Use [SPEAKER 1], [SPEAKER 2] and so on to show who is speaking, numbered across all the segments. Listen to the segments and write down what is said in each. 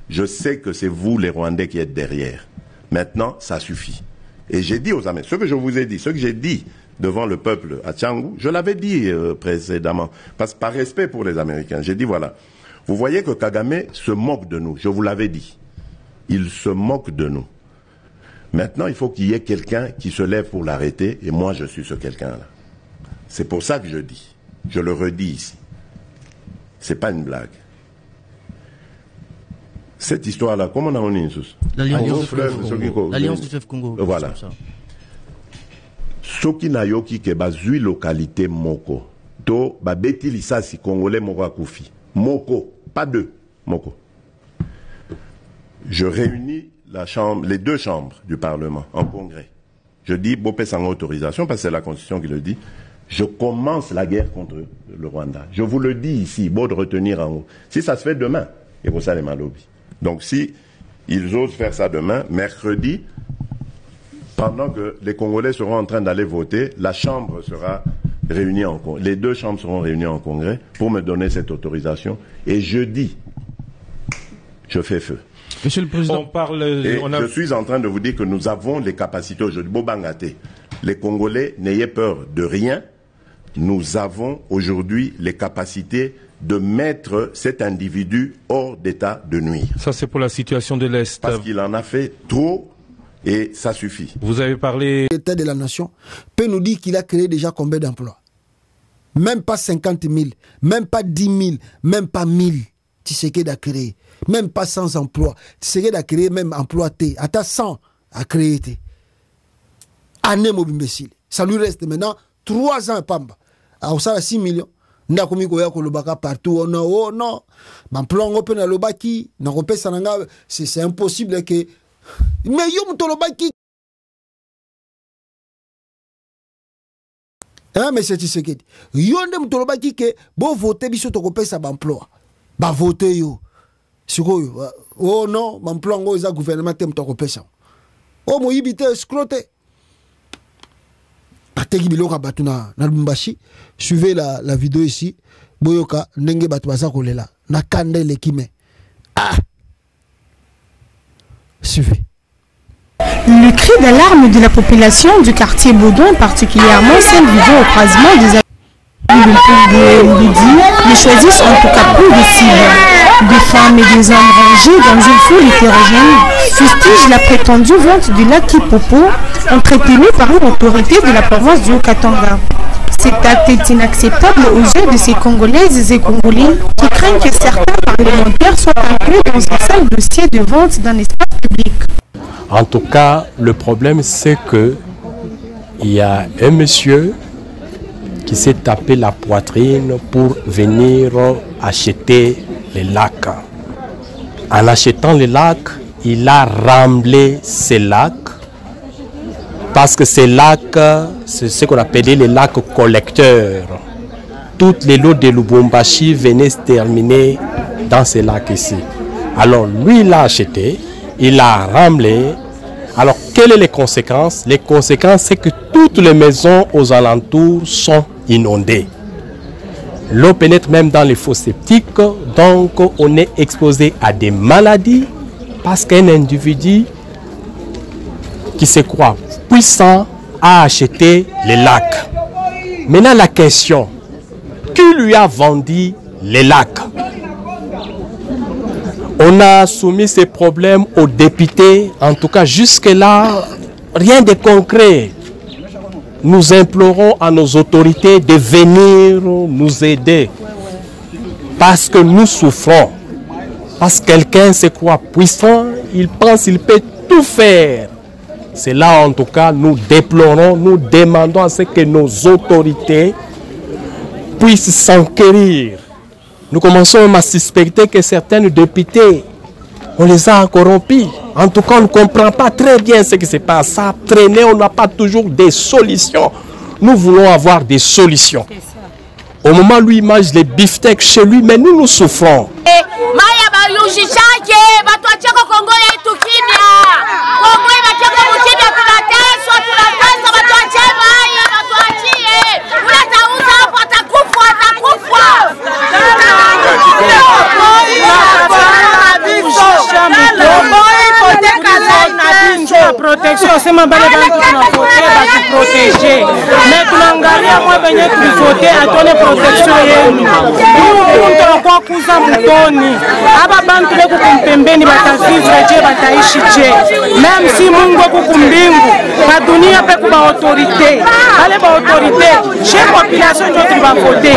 [SPEAKER 1] Je sais que c'est vous, les Rwandais, qui êtes derrière. Maintenant, ça suffit. Et j'ai dit aux Américains, ce que je vous ai dit, ce que j'ai dit devant le peuple à Tchangou, je l'avais dit précédemment, par respect pour les Américains. J'ai dit, voilà, vous voyez que Kagame se moque de nous, je vous l'avais dit. Il se moque de nous. Maintenant, il faut qu'il y ait quelqu'un qui se lève pour l'arrêter, et moi, je suis ce quelqu'un-là. C'est pour ça que je dis, je le redis ici. C'est pas une blague. Cette histoire-là, comment on a mis
[SPEAKER 2] l'Alliance du fleuve Congo.
[SPEAKER 1] Voilà. Soki na yoki ke bazui localité moko. To ba beti lisasi congolais moko akufi. Moko, pas deux. Moko. Je réunis les deux chambres du Parlement en congrès. Je dis, Bopé sans autorisation, parce que c'est la Constitution qui le dit, je commence la guerre contre le Rwanda. Je vous le dis ici, beau de retenir en haut. Si ça se fait demain, et pour ça les malobis. Donc si ils osent faire ça demain, mercredi, pendant que les Congolais seront en train d'aller voter, la Chambre sera réunie en congrès. Les deux chambres seront réunies en congrès pour me donner cette autorisation. Et jeudi, je fais feu.
[SPEAKER 3] Monsieur le Président,
[SPEAKER 1] je suis en train de vous dire que nous avons les capacités aujourd'hui. Bobangate, les Congolais, n'ayez peur de rien. Nous avons aujourd'hui les capacités de mettre cet individu hors d'état de nuire.
[SPEAKER 3] Ça, c'est pour la situation de l'Est.
[SPEAKER 1] Parce qu'il en a fait trop et ça suffit.
[SPEAKER 3] Vous avez parlé...
[SPEAKER 4] L'État de la nation peut nous dire qu'il a créé déjà combien d'emplois? Même pas 50 000, même pas 10 000, même pas 1000. Tshisekedi a créé. Même pas 100 emplois. Tshisekedi a créé même emploi T. Attends 100 a créé T. Année imbécile. Ça lui reste maintenant 3 ans pamba. Alors ça a 6 millions. N'a komi koya ko lobaka partout. Oh non. Emploi on peut na lobaki. Na repé sananga. C'est impossible que. Mais yo mto lobaki. Hein, mais c'est Tshisekedi. Yo nde mto lobaki que bon voter biso to kopé sa emploi. Ba voter yo. Sikoyo. Oh non, emploi ngo za gouvernement tem to kopé ça. Oh mo yibité escroté. Suivez la vidéo ici. Boyoka, nenge batu baza kolela. Na kande le kime. Ah! Suivez.
[SPEAKER 5] Le cri d'alarme de la population du quartier Baudouin, particulièrement celle vivant au croisement des les choisissent en tout cas peu de cibles. Des femmes et des hommes rangés dans une foule hétérogène fustigent la prétendue vente du lac Kipopo, entretenu par une autorité de la province du Haut-Katanga. Cet acte est inacceptable aux yeux de ces Congolaises et Congolais qui craignent que certains parlementaires soient inclus dans un sale dossier de vente d'un espace public.
[SPEAKER 6] En tout cas, le problème c'est que il y a un monsieur qui s'est tapé la poitrine pour venir acheter les lacs. En achetant les lacs, il a remblé ces lacs parce que ces lacs, c'est ce qu'on appelait les lacs collecteurs. Toutes les lots de Lubumbashi venaient se terminer dans ces lacs ici. Alors lui, il a acheté, il a remblé. Alors, quelles sont les conséquences? Les conséquences, c'est que toutes les maisons aux alentours sont inondées. L'eau pénètre même dans les fosses septiques, donc on est exposé à des maladies parce qu'un individu qui se croit puissant a acheté les lacs. Maintenant, la question, qui lui a vendu les lacs? On a soumis ces problèmes aux députés. En tout cas, jusque-là, rien de concret. Nous implorons à nos autorités de venir nous aider. Parce que nous souffrons. Parce que quelqu'un se croit puissant, il pense qu'il peut tout faire. C'est là, en tout cas, nous déplorons, nous demandons à ce que nos autorités puissent s'enquérir. Nous commençons même à suspecter que certains députés, on les a corrompus. En tout cas, on ne comprend pas très bien ce qui se passe. Ça a traîné, on n'a pas toujours des solutions. Nous voulons avoir des solutions. Au moment où il mange les beefsteaks chez lui, mais nous souffrons.
[SPEAKER 7] protection osema bale bantu tunavote batuprotege me tunaangalia mwe benye tulivote atone protection yenu muntu anakuwa kuza mutoni aba bantu beku kumpembeni batavivre je bataishi je même si Mungu kukumbingu ba dunia pe kuba autorité bale ba autorité chez population ndio tulibavote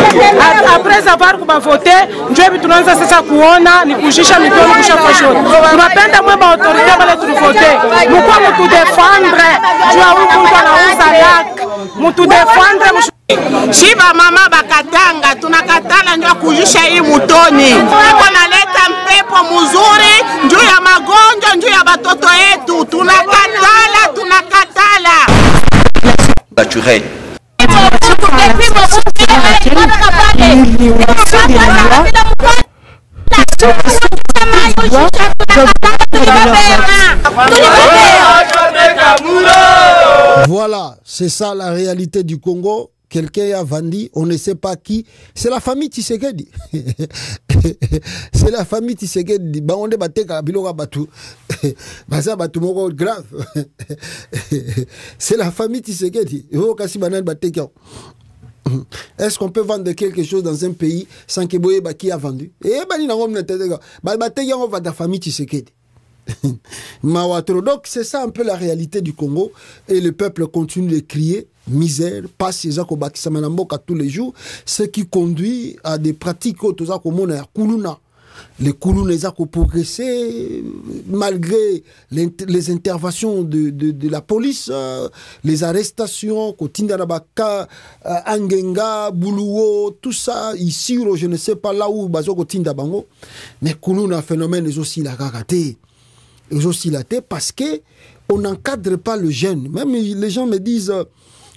[SPEAKER 7] après avoir kubavote ndio bitu tunaanza sasa kuona ni kujisha mikono kushafa shoti tunapenda mwe ba autorité bale tulivote mukwa mutu défendre jua huko mtu anauza yak mutu défendre
[SPEAKER 8] Shiba mama bakatanga tunakatala ndio kujisha hii mutoni. Wanaleta mpepo mzuri njoo ya magonjwa njoo ya batoto yetu tunakatala.
[SPEAKER 9] Naturel.
[SPEAKER 4] Voilà, c'est ça la réalité du Congo. Quelqu'un a vendu, on ne sait pas qui. C'est la famille Tshisekedi. C'est la famille Tshisekedi. Bah on est battu à Biloga Batu. Bah ça Batu moko grave. C'est la famille Tshisekedi. Est-ce qu'on peut vendre quelque chose dans un pays sans que Boye Baki a vendu? Eh ben il a on va la famille Tshisekedi. Donc c'est ça un peu la réalité du Congo et le peuple continue de crier misère, pas ces tous les jours, ce qui conduit à des pratiques les Koulouna ont progressé malgré les interventions de la police, les arrestations, Kotindarabaka, Angenga, Boulouo, tout ça, ici, je ne sais pas là où Bazo Kotindabango, mais Koulouna phénomène est aussi la garaté. Ils ont silaté parce que on n'encadre pas le jeune. Même les gens me disent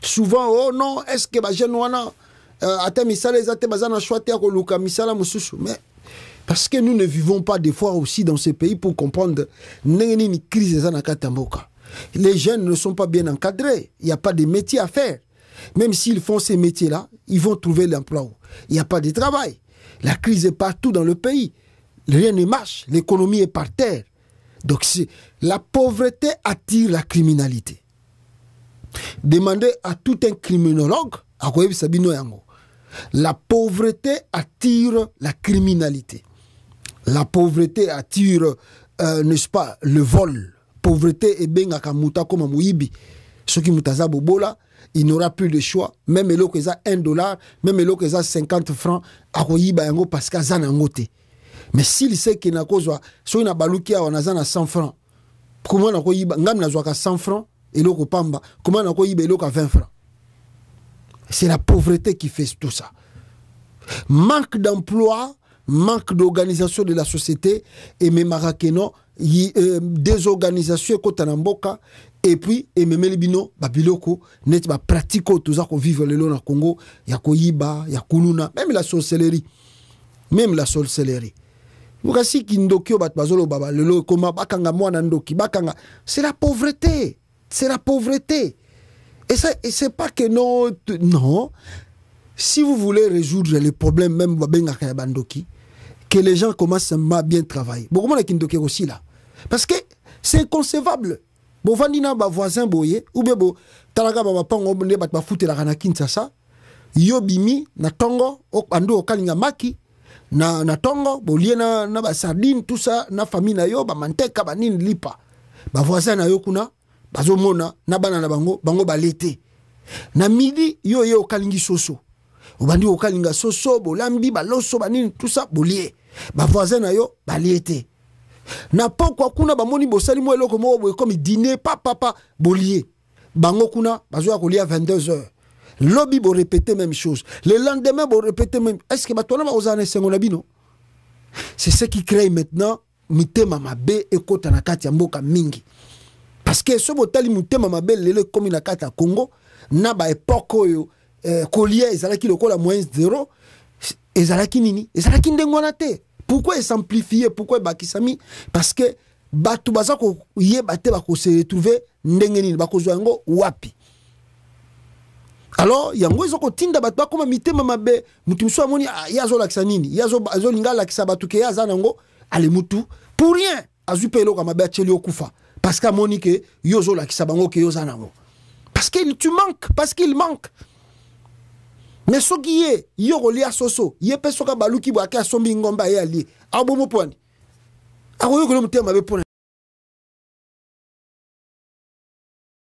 [SPEAKER 4] souvent, oh non, est-ce que les jeunes mais parce que nous ne vivons pas des fois aussi dans ce pays pour comprendre les crises. Les jeunes ne sont pas bien encadrés. Il n'y a pas de métier à faire. Même s'ils font ces métiers-là, ils vont trouver l'emploi. Il n'y a pas de travail. La crise est partout dans le pays. Rien ne marche. L'économie est par terre. Donc la pauvreté attire la criminalité. Demandez à tout un criminologue, la pauvreté attire la criminalité. La pauvreté attire, n'est-ce pas, le vol. Pauvreté est bien à comme Mouibi. Ce qui mutaza bobola, il n'aura plus de choix. Même là que ça $1, même là que ça 50 francs, à Koyiba yango parce que ça n'a ngoté. Mais s'il sait qu'il n'a pas so ina balukia on a 100 francs. Comment na ko yiba ngam na zwaka 100 francs et loko pamba. Comment na ko yiba loko 20 francs. C'est la pauvreté qui fait tout ça. Manque d'emploi, manque d'organisation de la société et même marakeno des organisations kotanamboka et puis et même libino babiloko net ba pratico tout ça ko vivre le na Congo ya ko yiba ya kuluna même la sorcellerie. Même la sorcellerie. C'est la pauvreté. C'est la pauvreté. Et c'est pas que non. Non. Si vous voulez résoudre les problèmes, même que les gens commencent à bien travailler. Aussi là. Parce que c'est inconcevable. Bon, vandina ba voisin boye ou bien bo talaga ba pango ne ba foutre la kana Kinshasa. Yo bimi na tongo ando okalinga maki. Na tongo bolie na ba sardine tout ça na famille na yo ba manteka ba nini lipa ba voisin na yo kuna bazomona na bana na bango ba lete na midi yo okalingi soso obandi okalinga soso bolambi ba loso ba nini tout ça bolie ba voisin na yo ba lete na poko kuna ba moni bosali mo eloko mo boye comme dîner papa bolie bango kuna bazo kolia à 22h. Lobby va répéter même chose. Le lendemain va répéter même. Est-ce que maintenant va oser sengonabino? C'est ce qui crée maintenant mitema mabe et kota na kati ya mboka mingi. Parce que ce botali mitema mabe lele comme na kati ya Congo na ba époque yo collier ezalaki lokola moins 0 ezalaki nini? Ezalaki ndengwana te. Pourquoi s'amplifier? Pourquoi bakisami? Parce que batu bazako yeba te bako se retrouver ndenge nini bako zo ngo wapi. Alors, yango ezoko tinda batba comme mitema mabe mutu mso amoni yazo lakisa nini yazo linga lakisa batuke yaza nango ale mutu pour rien azupe eloko mabe acheli okufa parce qu'à Monique yozo la kisabango ke yozanango parce qu'il tu manques parce qu'il manque mais ce qui est yorolia soso yepe soka baluki bwake asombi ngomba ye ali abomo poni akoyo ko mutema be pona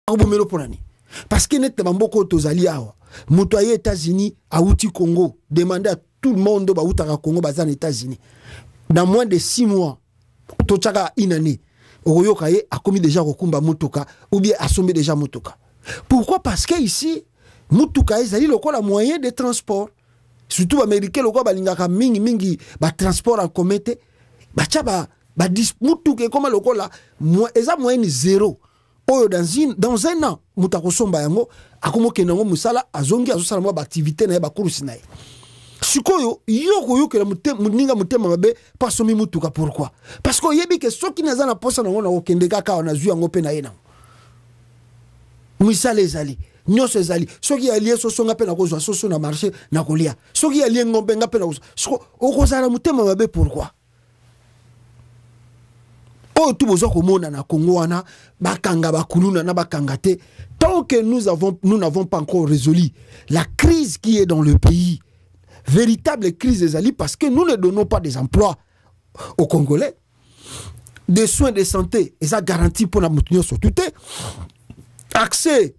[SPEAKER 4] abomelo ponani parce que net bamboko tozali awa muto aye États-Unis auti Congo demander à tout le monde ba utaka Congo bazana États-Unis dans moins de 6 mois tochaka une année oyoka ye a commis déjà kokumba mutuka ou bien asombi déjà mutuka. Pourquoi? Parce que ici mutuka ezali lokola moyen de transport surtout américain lokola balingaka mingi ba transport en commun ba chaba ba mutuka comme lokola eza moyen zéro oyo dans un an mutako somba yango akomoke nango musala azongi azosala mo ba activité na ba course na ye sikoyo yoko la muninga mutema mabe pasomi mutuka. Pourquoi? Parce que yebi ke soki naza na posa nango na okende kaka na zwi yango pe na ye nango misala ezali nyonso ezali soki alie soso nga pe na kozwa soso na marché na kolia soki alie ngombe nga pe na kozwa siko okozala mutema mabe. Pourquoi? Oh, tout besoin komona na Congo wana bakanga bakuluna na bakanga te tant que nous n'avons pas encore résolu la crise qui est dans le pays, véritable crise des alliés, parce que nous ne donnons pas des emplois aux Congolais, des soins de santé et ça garantit pour la moutonnière sur tout accès,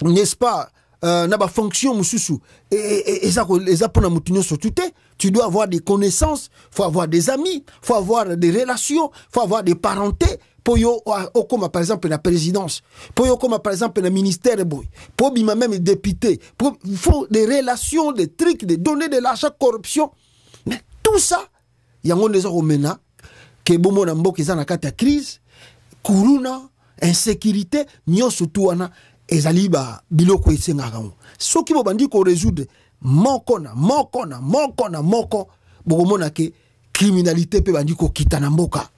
[SPEAKER 4] n'est-ce pas, na ba fonction mususu et ça pour la moutonnière sur tout. Tu dois avoir des connaissances, faut avoir des amis, faut avoir des relations, faut avoir des parentés pour yo comme par exemple la présidence, pour yo comme par exemple le ministère boy, pour bima même député, il faut des relations, des trucs, des données de l'argent, corruption. Mais tout ça, il y a un des hommes que bomo na mboka za na kata crise, kuruna, insécurité, nyoso tuana ezali ba biloko esenga kango. Soki bo bandi ko résoudre moko bokomona ke criminalité pe bandi ko kitana mboka.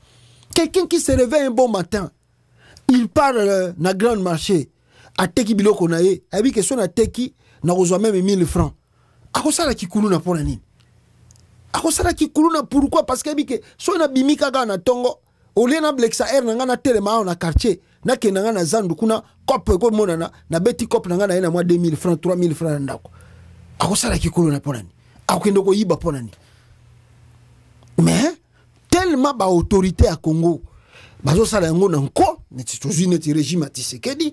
[SPEAKER 4] Quelqu'un qui se réveille un bon matin, il part na grand marché a teki biloko na ye, abi ke so na teki na kozwa même 1000 francs. Akosala kikulu na pona nini? Akosala kikulu na pourquoi? Parce que abi ke so na bimika ga na tongo ole na blexa air na ngana telema na quartier na ke na zandu kuna cop ko mona na beti cop na ngana na mwa 2000 francs 3000 francs ndako. Akosala kikulu na pona nini? Akendo ko yiba pona nini? Mais tellement ba autorité à Congo bazo sala yango na nko neti toujours neti régime à Tshisekedi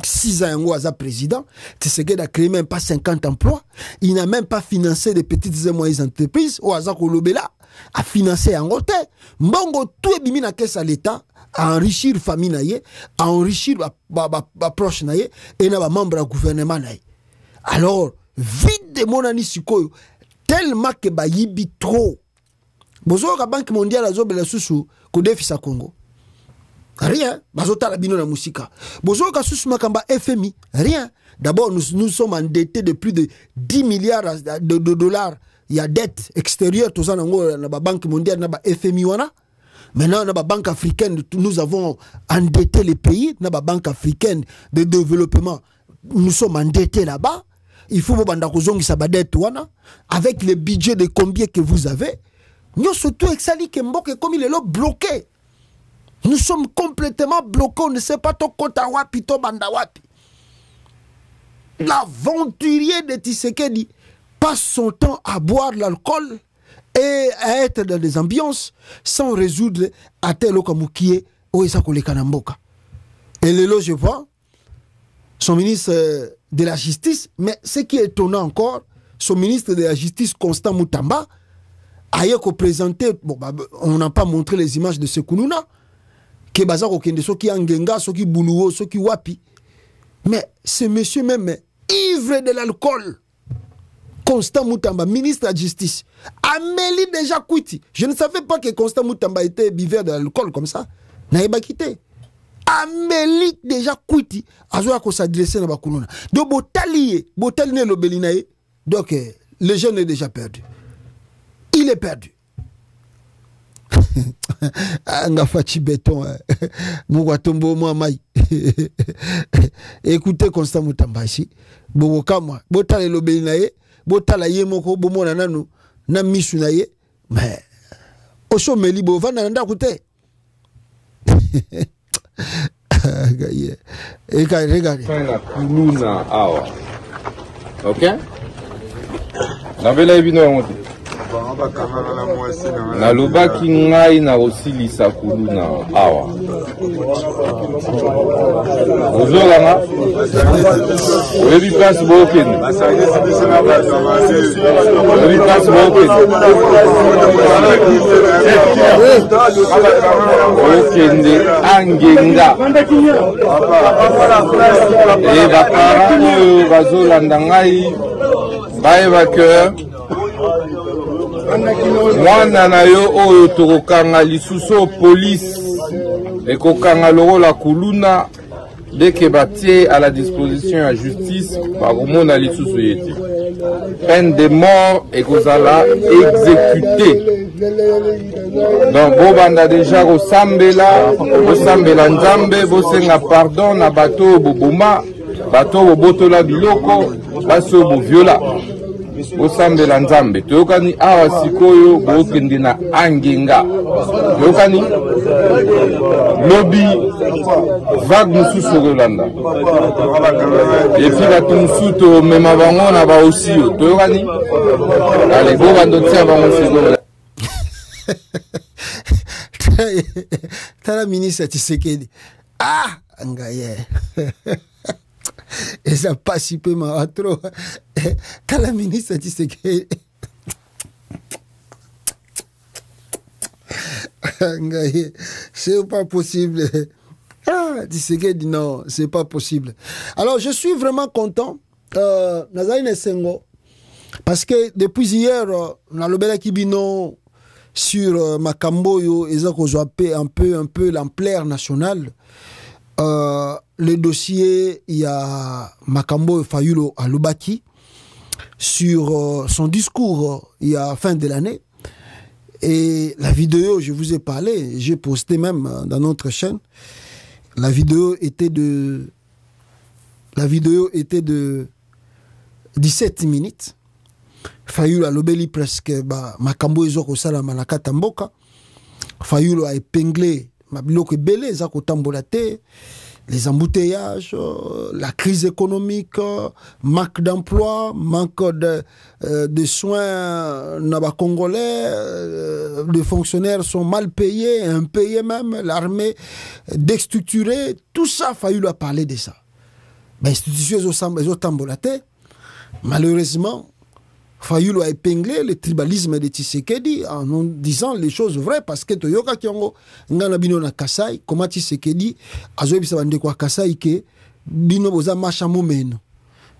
[SPEAKER 4] 6 ans yango aza président. Tshisekedi a créé même pas 50 emplois, il n'a même pas financé des petites et moyennes entreprises au aza ko lobela a financé yango te mbongo tout ebimi na caisse à l'état à enrichir famille na ye, à enrichir ba proche na ye et na ba membre du gouvernement na ye. Alors vite de mon ani sikoyo tellement que ba yibi trop. Bozo ka Banque mondiale azo bela susu ko defisa Congo. Rien. Bazo tala bino na musika. Bozo ka susu makamba FMI. Rien. D'abord nous sommes endettés de plus de 10 milliards de dollars. Il y a dette extérieure tout ça na ba Banque mondiale na ba FMI wana. Maintenant na ba Banque africaine nous avons endetté les pays na ba Banque africaine de développement. Nous sommes endettés là-bas. Il faut banda kozongisa ba dette wana avec le budget de combien que vous avez. Nous surtout exali que mboke comme il est là bloqué. Nous sommes complètement bloqués, on ne sait pas ton kota wapi to banda wapi. L'aventurier de Tshisekedi passe son temps à boire l'alcool et à être dans des ambiances sans résoudre à tel okamukie ou esakole kanamboka. Et le je vois son ministre de la justice, mais ce qui est étonnant encore, son ministre de la justice Constant Mutamba ailleurs qu'on présentait, bon, on n'a pas montré les images de ce Kounouna, qui est basé au Kende, ceux qui Angenga, ceux qui Boulouo, ceux qui Wapi. Mais ce monsieur même, ivre de l'alcool, Constant Mutamba, ministre de la Justice, Amélie déjà Kouiti. Je ne savais pas que Constant Mutamba était buveur de l'alcool comme ça. N'a pas quitté. Amélie déjà Kouiti, Azoua qu'on s'adressait dans Kounouna. Donc, Botali ne l'obélinae, donc le jeune est déjà perdu. Il est perdu. Ngafachi béton. Mouatombo Mouamai. Écoutez Constant Mutamba ici. Bobokama. Botale l'obélinae. Botala yemoko. Bomona nanu. Nam misunaye. Mais. Osho meli bovana nanda koute. Regardez.
[SPEAKER 9] Ok? Nabela ebino yango. Nalobaki ngai na kosilisa kuluna awa. Ozolanga? Oyebi place bokende. Oyebi place bokende. Okende angenga. E bakara oyo bazolanda ngai bayeba ke mwana na yo oyo tokokanga lisusu police ekokanga lokola kuluna deke batie à la disposition ya justice bakomona lisusu yete peine de mort ekozala exécuté. Donc bobanda déjà kosambela nzambe bosenga pardon na bato boboma bato bobotola biloko baso boviola bosambela nzambe toyokani awa sikoyo bokende na angenga toyokani lobi vague mosusu kolanda epi bato mosusu tomema bango na baosio toyokani ale bobanda otia bango sikoyo.
[SPEAKER 4] Tala ministre Tshisekedi. Ah, ngaye. Et ça passe un peu trop. Tala ministre Tshisekedi. Ngaye, c'est pas possible. Ah, Tshisekedi, non, c'est pas possible. Alors, je suis vraiment content. Nazarine Sengo. Parce que depuis hier, on a le Kibino sur Makamboyo, ils ont un peu l'ampleur nationale. Le dossier, il y a Makambo Fayulu à Lubaki sur son discours il y a fin de l'année. Et la vidéo, je vous ai parlé, j'ai posté même dans notre chaîne. La vidéo était de 17 minutes. Fayulu a lobeli presque Makambo ezoko sala manakata mboka. Fayulu a épinglé mabiloko belé ezako tambolate, les embouteillages, la crise économique, manque d'emploi, manque de soins naba congolais, les fonctionnaires sont mal payés, impayés même, l'armée déstructurée, tout ça Fayulu a parlé de ça. L'institution est tambolate. Malheureusement, Fayulu a épinglé le tribalisme de Tshisekedi en disant les choses vraies parce que Toyoka Kyongo ngana bino na Kasai comment Tshisekedi azobi sa bande kwa Kasai ke bino boza macha momeno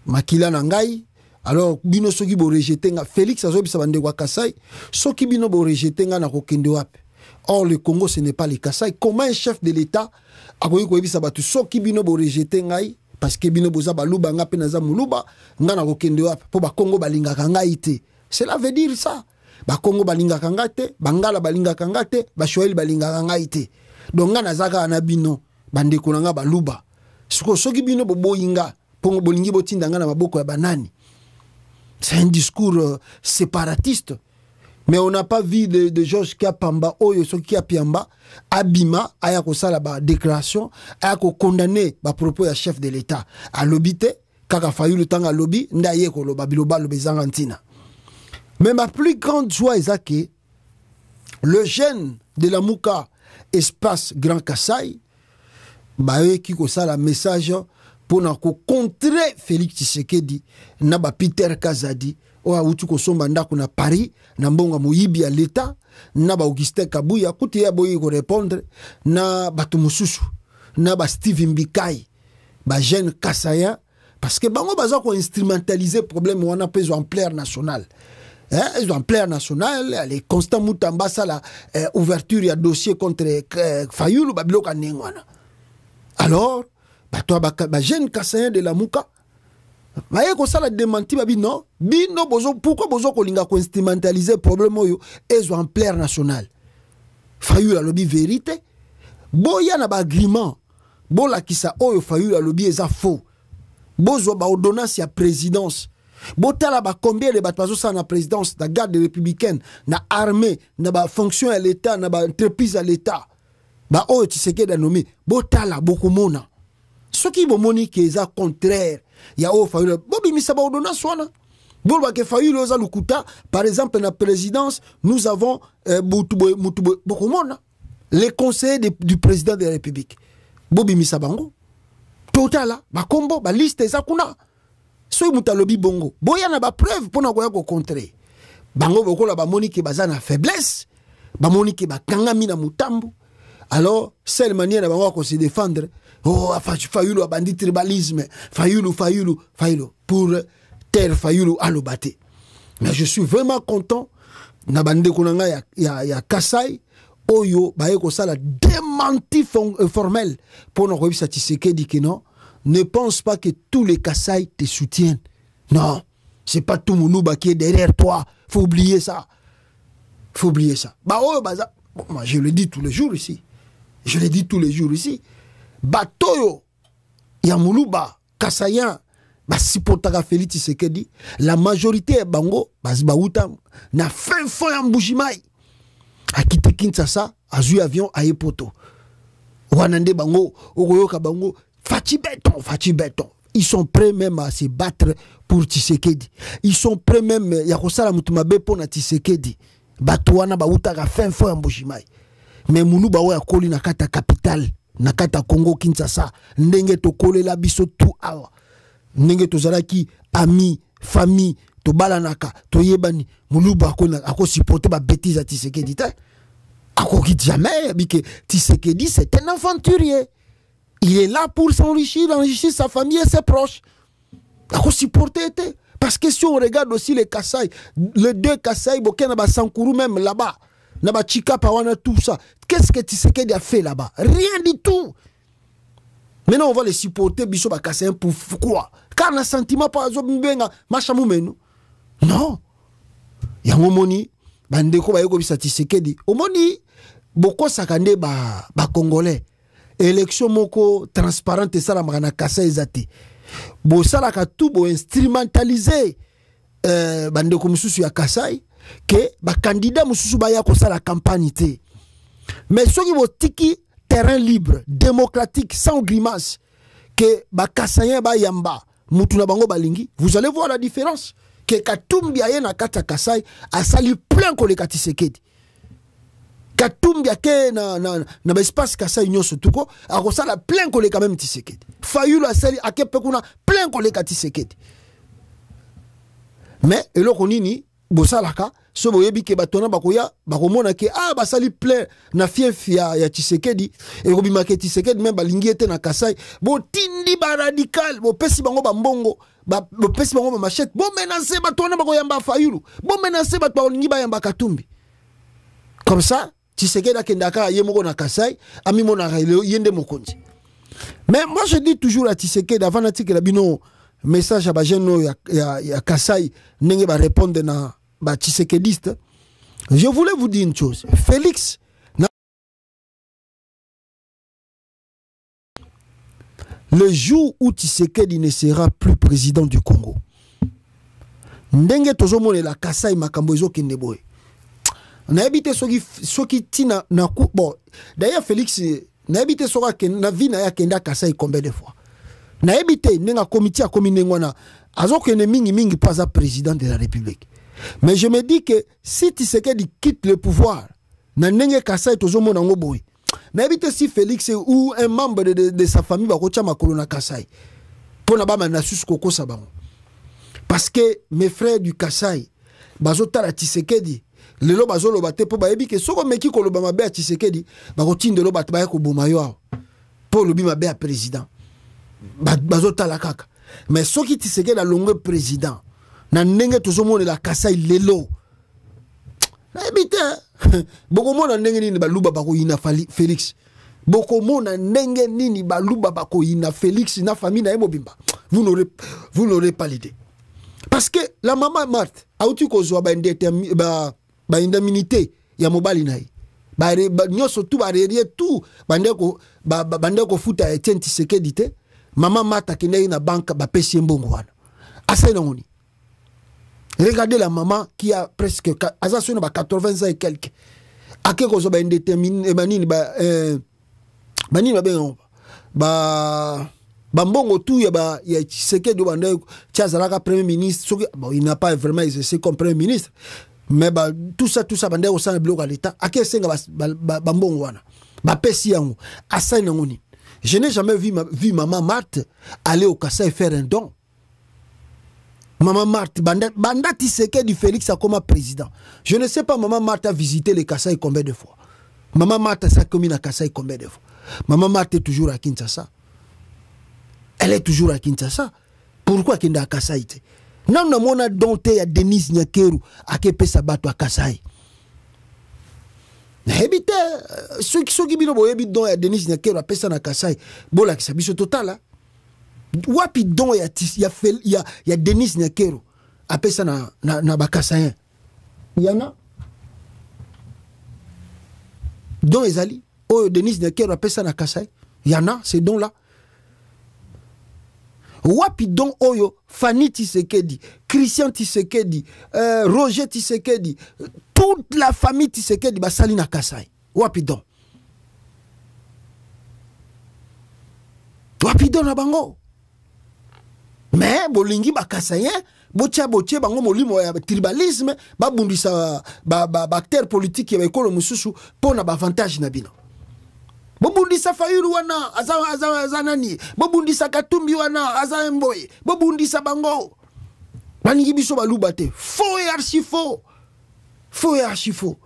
[SPEAKER 4] makila na ngai alors bino soki bo rejeter nga Félix azobi sa bande kwa Kasai soki bino bo rejeter nga na kokende wapi. Or le Congo ce n'est pas le Kasai. Comment un chef de l'État akoyi ko yebisa batu soki bino bo rejeter ngai parce que bino boza baluba nga pe naza muluba nga na kokende wapi po ba Congo balingaka ngai te. Cela veut dire ça. Ba Congo balingaka ngai te, bangala balingaka ngai te, ba Shoel balingaka ngai te. Donc nga nazaka na bino bande ko nga baluba. Soki bino boboyinga pongo bolingi botinda nga na maboko ya banani. C'est un discours séparatiste. Mais on n'a pas vu de Georges Kapamba, Oyo Soki Apiamba, Abima, Ayako Sala ba déclaration, Ayako condamné ba propos ya chef de l'État. A lobité, Kaka Fayulu Tanga lobby, Ndayeko loba biloba lobe Zangantina. Mais ma plus grande joie est que le jeune de la Mouka Espace Grand Kassai, ba Kiko Sala message pour contrer Félix Tshisekedi, Naba Peter Kazadi, oa utu ko somba ndako na Paris na mbonga moyibi ya l'État na ba Augustin Kabuya kuti ya boyi ko répondre na batu mususu na ba Steve Mbikai ba jeune Kasaya parce que bango baza ko instrumentaliser problème wana peso ampleur nationale ils ont ampleur nationale les constant mutamba la ouverture ya dossier contre Fayulu ba bloka nengwana alors ba jeune Kasaya de la Mouka Maye ko sala démenti babi non bino bozo pourquoi bozo ko linga ko instrumentaliser problème oyo ezo ampleur nationale Fayulu alobi vérité boya na ba agreement bola kisa oyo Fayulu alobi eza faux bozo ba ordonnance ya présidence botala ba combien de bato ça na présidence na garde républicaine na armée na ba fonction à l'état na ba entreprise à l'état ba oyo Tshisekedi a nommé botala bokomona soki bomoni ke eza contraire ya oyo Fayulu bobimisa ba ordonnance wana bolba ke Fayulu oza lukuta par exemple na présidence nous avons bokomona les conseillers du président de la République bobimisa bango totala bakombo ba liste eza kuna soki mutalobi bongo boya na ba preuve pona koya ko contrer bango bokola ba moni ke baza na faiblesse ba moni ke bakangami na mutambu. Alors seule manière na bango ko se défendre oh Fayulu a bandit tribalisme Fayulu pour taire Fayulu à l'obate. Mais je suis vraiment content na bande konanga ya Kasai oyo baye ko sala démenti formel pour nous revisiter Tshisekedi que non, ne pense pas que tous les Kasai te soutiennent. Non, c'est pas tout Moulouba qui est derrière toi. Faut oublier ça. Faut oublier ça. Bah oh baza, bon, moi je le dis tous les jours ici. Je le dis tous les jours ici. Batoyo ya Moulouba Kasayan ba sipotaka Félix Tshisekedi, la majorité est bango bazibauta na fin ya Mbujimai. Akite Kinshasa azui avion a Epoto. Wanande bango okoyoka bango fachi béton. Ils sont prêts même à se battre pour Tshisekedi. Ils sont prêts même ya kosala mutumabe pona Tshisekedi. Batouana bautaka fin ya Mbujimai. Mais Moulouba oya koli na kata capitale na kata Congo Kinshasa ndenge to kolela biso tout awa. Ndenge to zalaki ami famille to balanaka to yebani Moulouba ako supporter ba bêtise à Tshisekedi ta. Ako ki jamais bike Tshisekedi c'est un aventurier. Il est là pour s'enrichir sa famille et ses proches. Ako supporter te parce que si on regarde aussi les Kasai, les deux Kasai bokena ba Sankuru même là-bas. Naba Chika Pawana tout ça. Qu'est-ce que Tshisekedi a fait là-bas? Rien du tout. Maintenant on va les supporter biso ba Kasai pour quoi? Car on a sentiment pas azobimbenga machamu menu. Non. Ya momoni bandeko ba yeko bisa Tshisekedi. Omoni boko sakande ba congolais. Élection moko transparente sala magana Kasai ezate. Bo sala ka tout bo instrumentaliser bandeko mususu ya Kasai que ba candidat mususu ba ya ko sala campagne te. Mais soki bo tiki terrain libre, démocratique, sans grimace que ba Kasayen ba yamba mutuna bango balingi, vous allez voir la différence. Que Katumbi aye na kata Kasai a sali plein ko le Tshisekedi. Katumbi ake na espace Kasai nyoso tuko a ko sala plein ko le quand même Tshisekedi. Fayulu a sali ake pekuna plein ko le Tshisekedi. Mais eloko nini bosalaka so boyebi ke batona bakoya bakomona ke basali plein na fief ya Tshisekedi e kobima ke Tshisekedi même balingi ete na Kasai bo tindi ba radical bo pesi bango ba mbongo bo pesi bango ba machette bo menacer batona bakoyamba Fayulu bo menacer bat balingi ba yamba Katumbi comme ça Tshisekedi akendaka yemoko na Kasai ami mona yende mokonzi. Mais moi je dis toujours à Tshisekedi avant natike la bino message à ba jeune ya Kasai nenge ba répondre na ba Tshisekediste. Je voulais vous dire une chose. Félix le jour où Tshisekedi ne sera plus président du Congo, ndenge tozomone la Kasai makambo ezokende boye. Na habité soki tina na ku bon. D'ailleurs Félix na habité soka na vie na ya kenda Kasai combien de fois. Na habité nenga comité a komine ngwana azokene mingi pas à président de la République. Mais je me dis que si Tshisekedi quitte le pouvoir, na ndenge Kasai tozomona ngo boye. Na habité si Félix ou un membre de sa famille va kocha makolo na Kasai. Pona ba manasus koko sabango. Parce que mes frères du Kasai bazota la Tshisekedi lelo bazolo bate po bayebi ke soko meki ko loba mabe a Tshisekedi bakotinda lo bat ba ko boma yo po lobi mabe a président bazota la kaka. Mais soki Tshisekedi a longue président na ndenge tozomona la Kasai lelo na ebite bokomona ndenge nini baluba bako ina Félix bokomona ndenge nini baluba bako ina Félix na famille na emobimba vous n'aurez pas l'idée. Parce que la maman Marthe a outu ko zo ba indemnité ya mobali nayi ba nyoso tout ba derrière tout bandeko futa Etienne Tshisekedi te maman Marthe kende na banque ba pesi mbongo wana asa na ngoni. Regardez la maman qui a presque 80 ans et quelques. Ake ko zo ba indéterminé manini Bani ba ben ba mbongo tout ya Tshisekedi bande Tchazalaka premier ministre, bon il n'a pas vraiment exercé comme premier ministre, mais tout ça bande au sein de bloc à l'état. A quel senga ba mbongo wana. Ba pesi yango asa ngoni. Je n'ai jamais vu maman Marthe aller au Kassai faire un don. Maman Marthe, Banda Tshisekedi Félix a comme président. Je ne sais pas, Maman Marthe a visité le Kassai combien de fois. Maman Marthe a commis à Kassai combien de fois. Maman Marthe est toujours à Kinshasa. Elle est toujours à Kinshasa. Pourquoi qu'elle est à Kassai? Non, non, on a donté à Denis Nyakeru à Kepe Sabato à Kassai. Habite, ceux qui bilent don à Denis Nyakeru à Pesa na Kassai, bon là, c'est biso total. Wapi don ya Denis Nyakeru à Pesa na Bakasayen. Yana don ezali. Oh, Denis Nyakeru a Pesa na Kassai. Yana, c'est don là. Wapi don oyo Fanny Tshisekedi, Christian Tshisekedi, Roger Tshisekedi, toute la famille Tshisekedi basali na Kassai. Wapi don na bango. Mais bolingi ba Kassayen, botia bango molimo ya tribalisme, ba bundisa ba acteur politique ya ekolo mususu pona ba avantage na bino. Bobundisa Fayulu wana aza nani, bobundisa Katumbi wana aza Mboye, bobundisa bango baningi biso baluba te. Faux et archi faux. Faux et archi faux.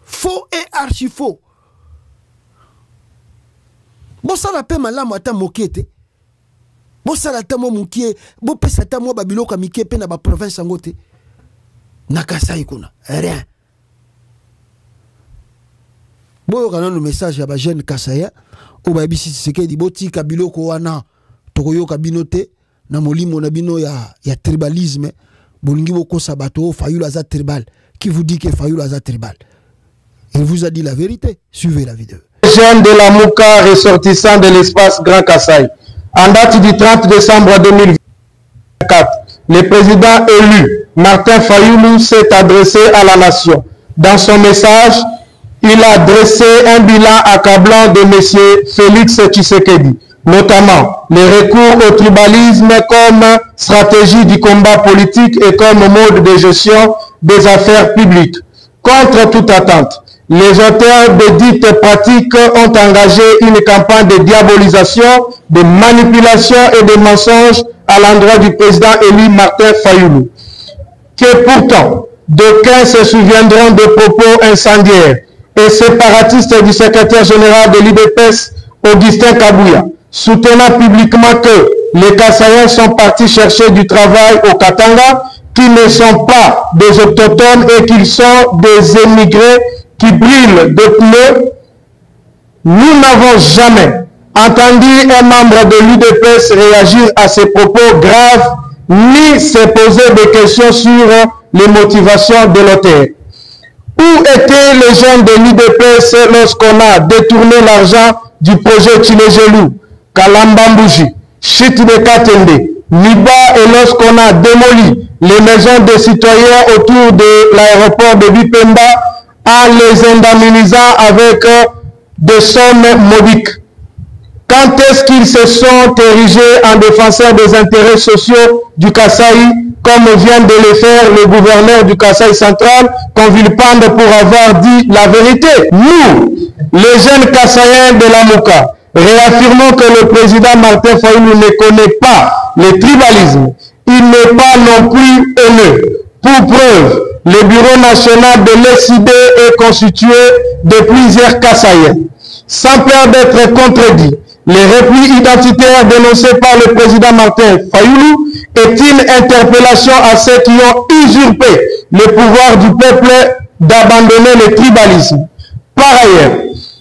[SPEAKER 4] Faux et archi faux. Bosala pe malamu ata mokete. Bosala ta mo mukie, bo pesa ta mo babiloka mike pe na ba province ngote. Na Kasai kuna. Rien. Boyo kana no message ya ba jeune Kasaya o ba bisi Tshisekedi boti kabiloko wana tokoyoka binote na molimo na bino ya tribalisme bolingi boko sabato Fayulu aza tribal. Qui vous dit que Fayulu aza tribal? Il vous a dit la vérité. Suivez la vidéo.
[SPEAKER 10] Jeune de la Mouka ressortissant de l'espace Grand Kassai. En date du 30 décembre 2024, le président élu Martin Fayulu s'est adressé à la nation. Dans son message, il a dressé un bilan accablant de M. Félix Tshisekedi, notamment les recours au tribalisme comme stratégie du combat politique et comme mode de gestion des affaires publiques. Contre toute attente, les auteurs de dites pratiques ont engagé une campagne de diabolisation, de manipulation et de mensonges à l'endroit du président élu Martin Fayulu. Que pourtant, d'aucuns se souviendront de propos incendiaires et séparatistes du secrétaire général de l'UDPS, Augustin Kabouya, soutenant publiquement que les Kassaïens sont partis chercher du travail au Katanga, qu'ils ne sont pas des autochtones et qu'ils sont des émigrés qui brûlent de pneus. Nous n'avons jamais entendu un membre de l'UDPS réagir à ces propos graves, ni se poser des questions sur les motivations de l'auteur. Où étaient les gens de l'UDPS lorsqu'on a détourné l'argent du projet Tchilegelou, Kalambambouji, Chitine Katende, Liba, et lorsqu'on a démoli les maisons des citoyens autour de l'aéroport de Bipemba en les indemnisant avec des sommes modiques? Quand est-ce qu'ils se sont érigés en défenseurs des intérêts sociaux du Kassai, comme vient de le faire le gouverneur du Kassai central, qu'on vilipende pour avoir dit la vérité? Nous, les jeunes Kassaïens de la Mouka, réaffirmons que le président Martin Fayulu ne connaît pas le tribalisme. Il n'est pas non plus haineux. Pour preuve, le bureau national de l'ESID est constitué de plusieurs Kassaïens. Sans peur d'être contredit, les replis identitaires dénoncés par le président Martin Fayulu est une interpellation à ceux qui ont usurpé le pouvoir du peuple d'abandonner le tribalisme. Par ailleurs,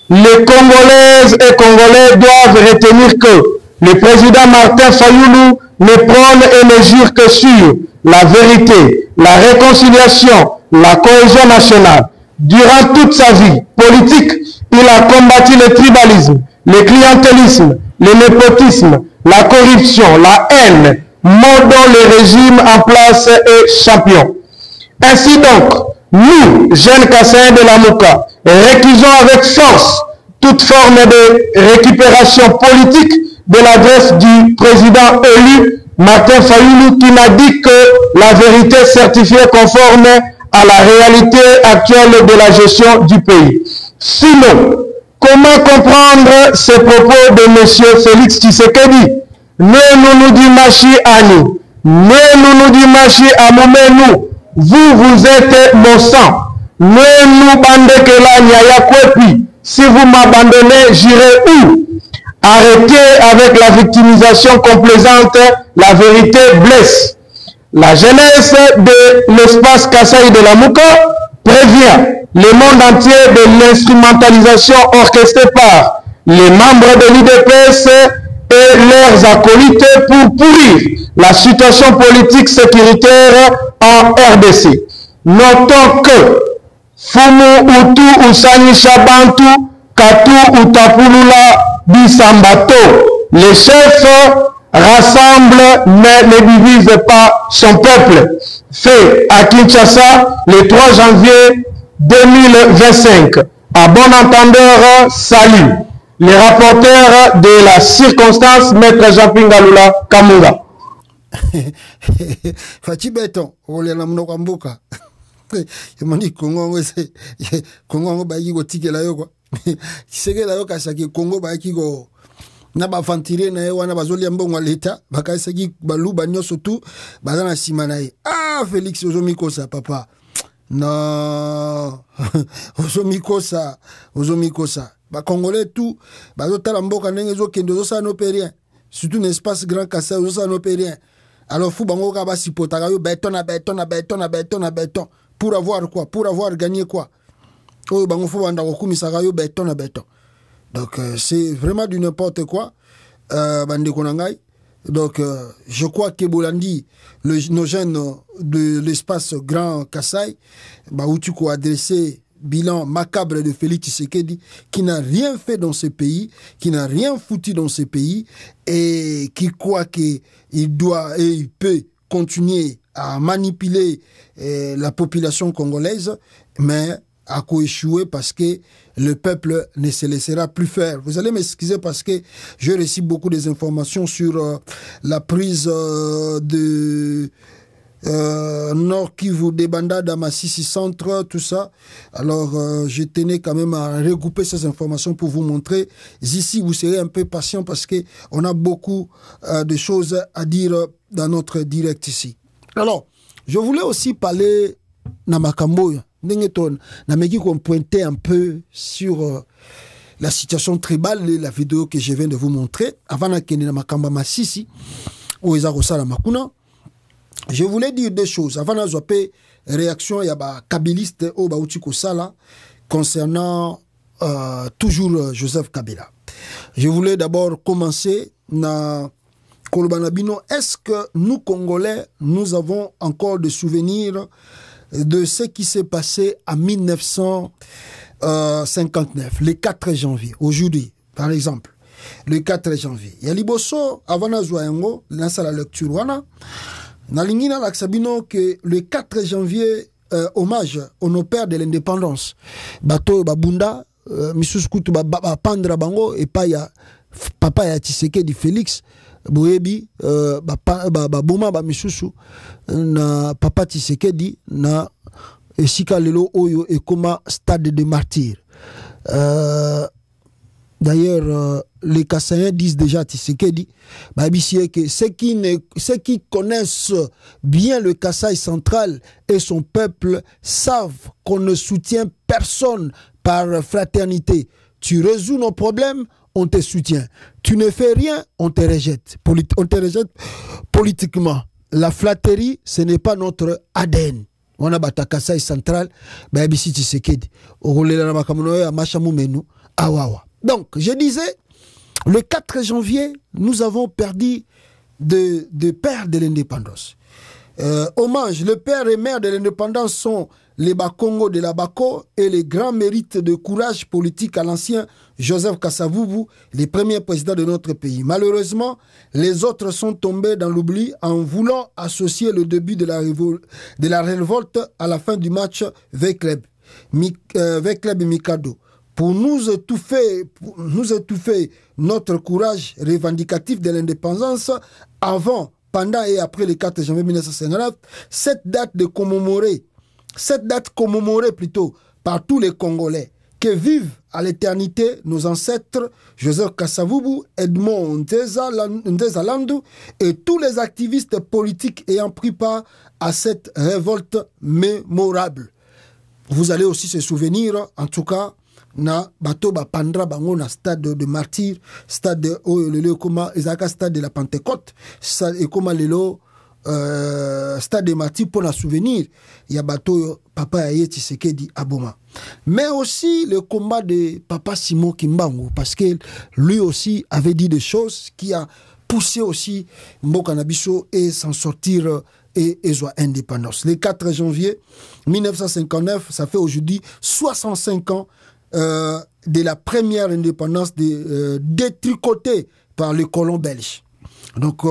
[SPEAKER 10] les Congolaises et Congolais doivent retenir que le président Martin Fayulu ne prône et ne jure que sur la vérité, la réconciliation, la cohésion nationale. Durant toute sa vie politique, il a combattu le tribalisme, le clientélisme, le népotisme, la corruption, la haine, mots dont le régime en place est champion. Ainsi donc, nous, jeunes Kassaïens de la Mouka, récusons avec force toute forme de récupération politique de l'adresse du président élu Martin Fayoulou, qui n'a dit que la vérité certifiée conforme à la réalité actuelle de la gestion du pays. Sinon, comment comprendre ces propos de M. Félix Tshisekedi? Ne nous dit Machi à nous, ne nous dit Machi à nous, vous êtes mon sang, ne nous bandez que la Nyaya Kwepi, si vous m'abandonnez, j'irai où? Arrêtez avec la victimisation complaisante, la vérité blesse. La jeunesse de l'espace Kasaï de la Mouka prévient le monde entier de l'instrumentalisation orchestrée par les membres de l'UDPS et leurs acolytes pour pourrir la situation politique sécuritaire en RDC. Notons que Fumu Utu Usani Shabantu Katu Utapulula Bisambato, les chefs rassemblent mais ne divisent pas son peuple. Fait à Kinshasa le 3 janvier 2025. À bon entendeur, salut. Les rapporteurs de la circonstance, Maître Jean-Pierre Galula Kamunga.
[SPEAKER 4] Fachi Beton, ole na mnoka mboka. Yamani Kongo se Kongo ba yi go tikela yo kwa. Kiseke la yo kasaki Kongo ba ki go na ba fantire na wana bazoli mbongo leta bakasaki baluba nyoso tu bazana sima na ye. Ah Félix ozomikosa papa. Non. ozomikosa ba Congolais tout bazotala mboka ndenge ezokende ozosana opérien. Surtout l'espace Grand Kassai ozosana opérien. Alors fou bango ka ba sipotaka yo béton. Pour avoir quoi? Pour avoir gagné quoi? Oh, bango fou banda kokumisaka yo béton. Donc c'est vraiment du n'importe quoi. Bande konangai. Donc je crois que Bolandi, nos jeunes de l'espace Grand Kassai, où tu peux adresser bilan macabre de Félix Tshisekedi, qui n'a rien fait dans ce pays, qui n'a rien foutu dans ce pays, et qui croit qu'il doit et il peut continuer à manipuler la population congolaise, mais a échoué parce que le peuple ne se laissera plus faire. Vous allez m'excuser parce que je reçois beaucoup des informations sur la prise de Nord Kivu, des bandades à Massissi Centre, tout ça. Alors, je tenais quand même à regrouper ces informations pour vous montrer. Ici, vous serez un peu patient parce que on a beaucoup de choses à dire dans notre direct ici. Alors, je voulais aussi parler Namakamboya. Nameki qu'on pointait un peu sur la situation tribale, la vidéo que je viens de vous montrer. Avant de Namakamba Massissi, où ils ont la Makuna. Je voulais dire deux choses. Avant de réaction, il y a des kabilistes au Baouchiko Sala concernant toujours Joseph Kabila. Je voulais d'abord commencer na Kolobanabino. Est-ce que nous, Congolais, nous avons encore des souvenirs de ce qui s'est passé en 1959, le 4 janvier, aujourd'hui, par exemple, le 4 janvier. Il y a Liboso, avant de jouer la lecture, Nalingina Laksabino que le 4 janvier, hommage aux nos pères de l'indépendance. Bato Babunda, Misuskutu Pandra Bango, et pas ya papa ya Tshisekedi Félix, Boyebi, Boma Misusu, na papa Tshisekedi, na Esika Lelo Oyo et comme stade de martyr. D'ailleurs, les Kassaïens disent déjà Tshisekedi, que ceux qui connaissent bien le Kasaï central et son peuple savent qu'on ne soutient personne par fraternité. Tu résous nos problèmes, on te soutient. Tu ne fais rien, on te rejette. On te rejette politiquement. La flatterie, ce n'est pas notre ADN. On a battu Kasaï central, Tshisekedi. Donc, je disais, le 4 janvier, nous avons perdu de pères de l'indépendance. Hommage, le père et mère de l'indépendance sont les Bakongo de la Bako et les grands mérites de courage politique à l'ancien Joseph Kasavubu, les premiers présidents de notre pays. Malheureusement, les autres sont tombés dans l'oubli en voulant associer le début de la révolte à la fin du match Vecleb Mikado. pour nous étouffer notre courage revendicatif de l'indépendance avant, pendant et après le 4 janvier 1959, cette date commémorée plutôt par tous les Congolais que vivent à l'éternité nos ancêtres Joseph Kasavubu, Edmond Ndezalandu et tous les activistes politiques ayant pris part à cette révolte mémorable. Vous allez aussi se souvenir, en tout cas, na bato bapandra bango na stade de martyr, stade de stade de la Pentecôte, et comme lelo stade de martyr pour la souvenir, il y a bato papa Aye Tshisekedi Aboma. Mais aussi le combat de papa Simon Kimbangu, parce que lui aussi avait dit des choses qui a poussé aussi Mboka Nabiso et s'en sortir et soit indépendance. Le 4 janvier 1959, ça fait aujourd'hui 65 ans de la première indépendance détricotée par les colons belges. Donc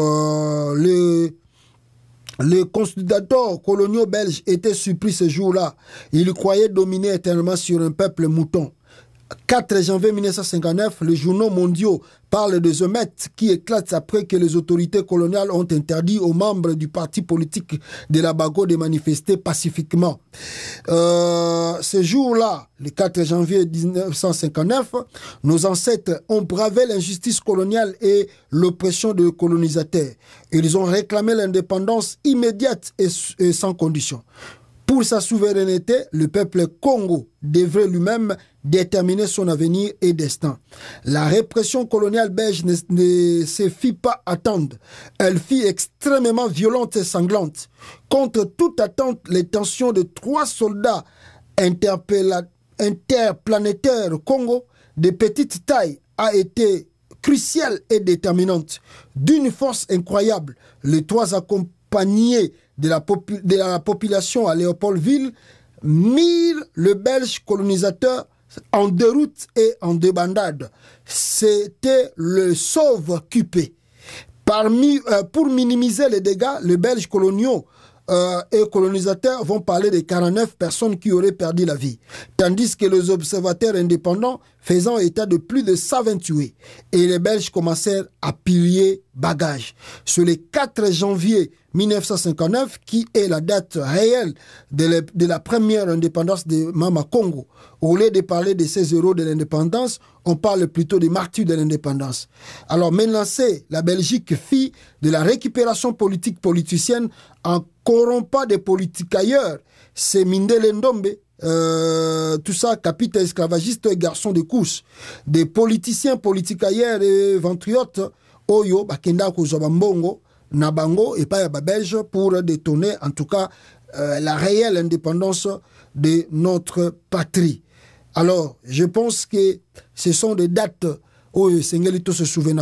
[SPEAKER 4] les conspirateurs coloniaux belges étaient surpris ce jour-là. Ils croyaient dominer éternellement sur un peuple mouton. 4 janvier 1959, les journaux mondiaux parlent de émeutes qui éclatent après que les autorités coloniales ont interdit aux membres du parti politique de la Bago de manifester pacifiquement. Ce jour-là, le 4 janvier 1959, nos ancêtres ont bravé l'injustice coloniale et l'oppression des colonisateurs. Ils ont réclamé l'indépendance immédiate et sans condition. Pour sa souveraineté, le peuple Congo devrait lui-même déterminer son avenir et destin. La répression coloniale belge ne se fit pas attendre. Elle fut extrêmement violente et sanglante. Contre toute attente, les tensions de 3 soldats interplanétaires Congo de petite taille a été cruciale et déterminante. D'une force incroyable, les 3 accompagnés de la population à Léopoldville mirent le belge colonisateur en déroute et en débandade. C'était le sauve-occupé. Pour minimiser les dégâts, les Belges coloniaux et colonisateurs vont parler de 49 personnes qui auraient perdu la vie, tandis que les observateurs indépendants faisant état de plus de 120 tués. Et les Belges commencèrent à piller bagages. Sur le 4 janvier 1959, qui est la date réelle de la première indépendance de Mama Congo, au lieu de parler de ces héros de l'indépendance, on parle plutôt des martyrs de l'indépendance. Alors, menacée, la Belgique fit de la récupération politique politicienne en corrompant des politiques ailleurs. C'est Mindele Ndombe, tout ça, capitaine esclavagiste et garçon de course. Des politiciens politiques ailleurs et ventriotes, Oyo, Bakenda Kozobambongo, Nabango et pas Belge pour détourner en tout cas la réelle indépendance de notre patrie. Alors, je pense que ce sont des dates où Sengelito se souvient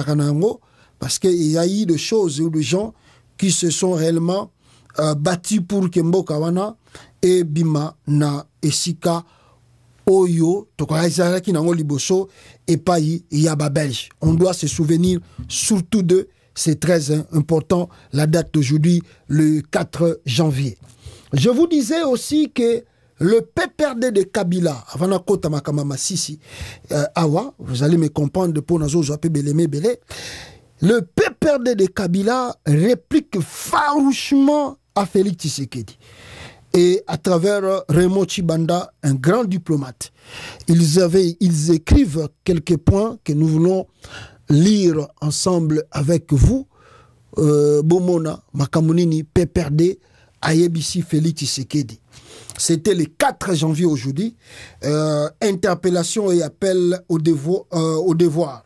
[SPEAKER 4] parce qu'il y a eu des choses ou des gens qui se sont réellement battus pour Kembo Kawana et Bima na Esika Oyo, Tokoraizaraki Nango Liboso et Payi Yaba Belge. On doit se souvenir surtout de. C'est très important, la date d'aujourd'hui, le 4 janvier. Je vous disais aussi que le PPRD de Kabila, avant la côte Makamama Sisi, Awa, vous allez me comprendre pour Nazo Joapé Beleme Belé, le PPRD de Kabila réplique farouchement à Félix Tshisekedi. Et à travers Raymond Chibanda, un grand diplomate, ils écrivent quelques points que nous voulons lire ensemble avec vous. Bomona, Makamunini, PPRD, Ayebisi, Félix Tshisekedi. C'était le 4 janvier aujourd'hui. Interpellation et appel au devoir.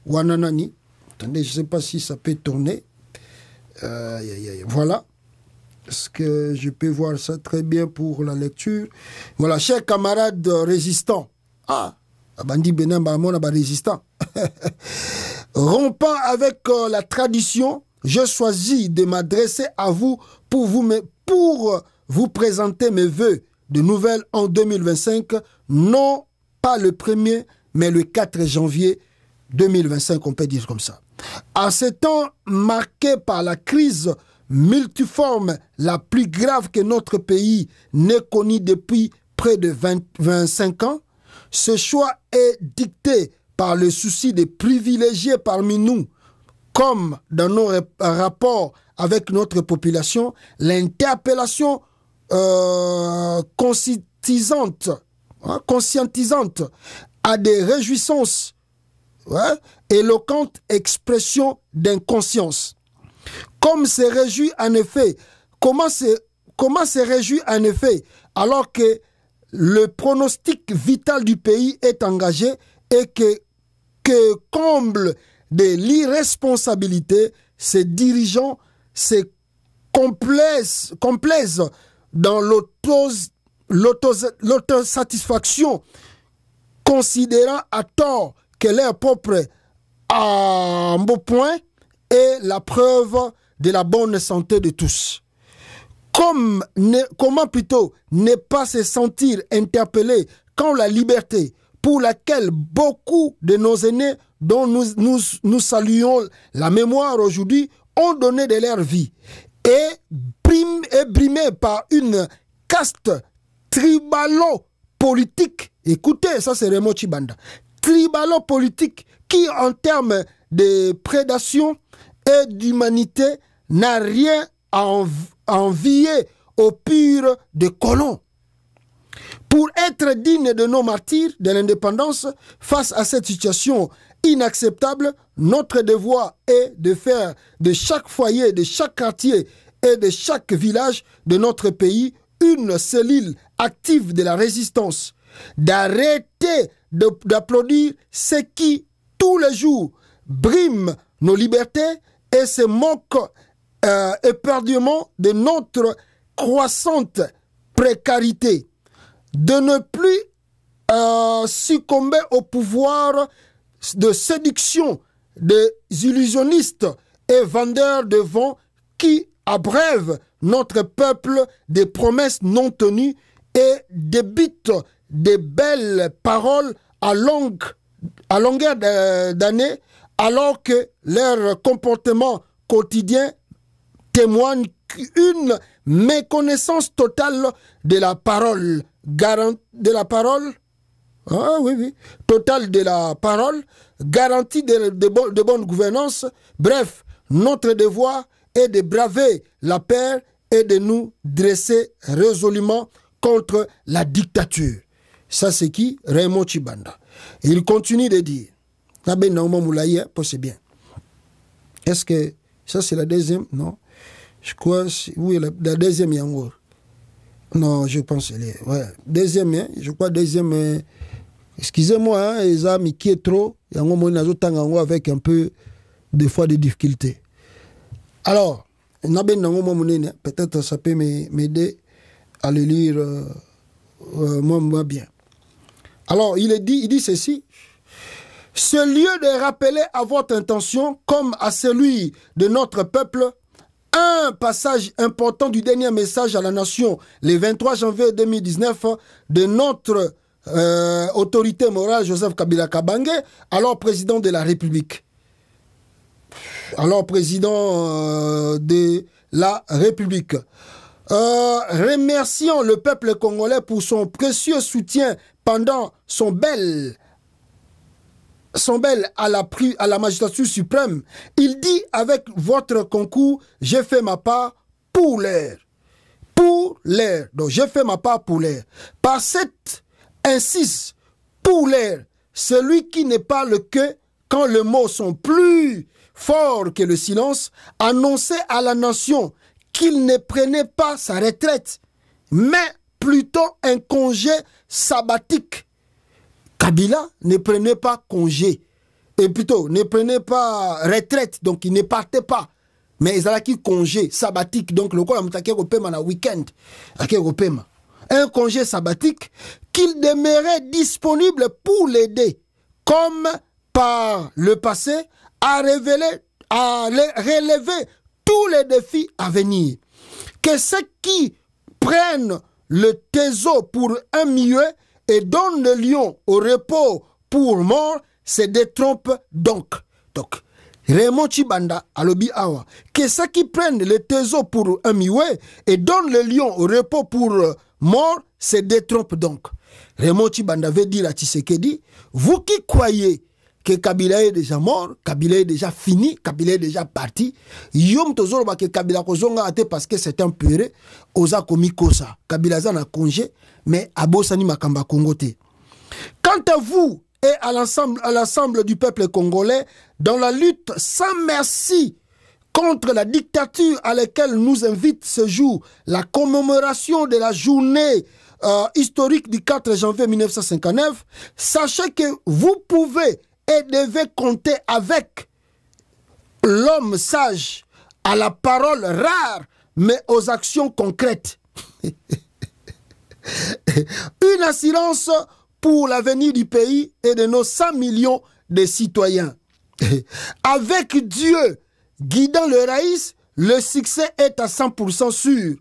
[SPEAKER 4] Wananani. Attendez, je ne sais pas si ça peut tourner. Voilà. Est-ce que je peux voir ça très bien pour la lecture? Voilà, chers camarades résistants. Ah, Bandi Benin Bamona résistant. Rompant avec la tradition, je choisis de m'adresser à vous pour vous présenter mes vœux de nouvelles en 2025, non pas le 1er, mais le 4 janvier 2025, on peut dire comme ça. En ces temps marqués par la crise multiforme, la plus grave que notre pays n'ait connue depuis près de 25 ans, ce choix est dicté par le souci de privilégier parmi nous, comme dans nos rapports avec notre population, l'interpellation conscientisante à des réjouissances éloquentes expressions d'inconscience. Comment se réjouir en effet alors que le pronostic vital du pays est engagé et que comble de l'irresponsabilité, ces dirigeants se complaisent dans l'autosatisfaction, considérant à tort que leur propre embonpoint est la preuve de la bonne santé de tous. Comment plutôt ne pas se sentir interpellé quand la liberté pour laquelle beaucoup de nos aînés dont nous saluons la mémoire aujourd'hui ont donné de leur vie et brimé par une caste tribalo-politique. Écoutez, ça c'est Raymond Tshibanda. Tribalo-politique qui, en termes de prédation et d'humanité, n'a rien à envier au pur de colons. Pour être digne de nos martyrs de l'indépendance, face à cette situation inacceptable, notre devoir est de faire de chaque foyer, de chaque quartier et de chaque village de notre pays une cellule active de la résistance, d'arrêter d'applaudir ceux qui, tous les jours, briment nos libertés et se moquent éperdument de notre croissante précarité, de ne plus succomber au pouvoir de séduction des illusionnistes et vendeurs de vent qui abreuvent notre peuple des promesses non tenues et débitent des belles paroles à longueur d'année, alors que leur comportement quotidien témoigne une méconnaissance totale de la parole, totale de la parole, garantie de bonne gouvernance. Bref, notre devoir est de braver la paix et de nous dresser résolument contre la dictature. Ça, c'est qui? Raymond Tshibanda. Et il continue de dire, c'est bien. Est-ce que ça, c'est la deuxième? Non. Je crois, oui, la deuxième Yangour. Non, je pense qu'elle est. Ouais. Deuxième, hein, je crois, deuxième. Excusez-moi, hein, les amis qui est trop. Yangour, avec un peu, des fois, de difficultés. Alors, peut-être ça peut m'aider à le lire moins bien. Alors, il dit ceci. Ce lieu de rappeler à votre intention, comme à celui de notre peuple, un passage important du dernier message à la nation, le 23 janvier 2019, de notre autorité morale, Joseph Kabila Kabange, alors président de la République. Alors président de la République. Remercions le peuple congolais pour son précieux soutien pendant son bel à la magistrature suprême. Il dit avec votre concours, j'ai fait ma part pour l'air. Pour l'air. Donc j'ai fait ma part pour l'air. Par cette insiste pour l'air, celui qui ne parle que quand les mots sont plus forts que le silence, annonçait à la nation qu'il ne prenait pas sa retraite, mais plutôt un congé sabbatique. Kabila ne prenait pas congé, et plutôt ne prenait pas retraite, donc il ne partait pas. Mais il avait congé sabbatique, donc le quoi la week-end, un congé sabbatique qu'il demeurait disponible pour l'aider, comme par le passé, à relever tous les défis à venir. Que ceux qui prennent le trésor pour un muet et donnent le lion au repos pour mort se détrompent donc. Raymond Tshibanda alobi awa. Que ceux qui prennent le trésor pour un muet et donnent le lion au repos pour mort se détrompe donc. Raymond Tshibanda veut dire à Tshisekedi, vous qui croyez que Kabila est déjà mort, Kabila est déjà fini, Kabila est déjà parti, yom tozoro ba que Kabila kozonga ate parce que c'est un puré, oza komi kosa. Kabila za na congé, mais abosani makamba Congo te. Quant à vous et à l'ensemble du peuple congolais, dans la lutte sans merci contre la dictature à laquelle nous invite ce jour la commémoration de la journée historique du 4 janvier 1959, sachez que vous pouvez et devez compter avec l'homme sage à la parole rare, mais aux actions concrètes. Une assurance pour l'avenir du pays et de nos 100 millions de citoyens. Avec Dieu guidant le raïs, le succès est à 100% sûr.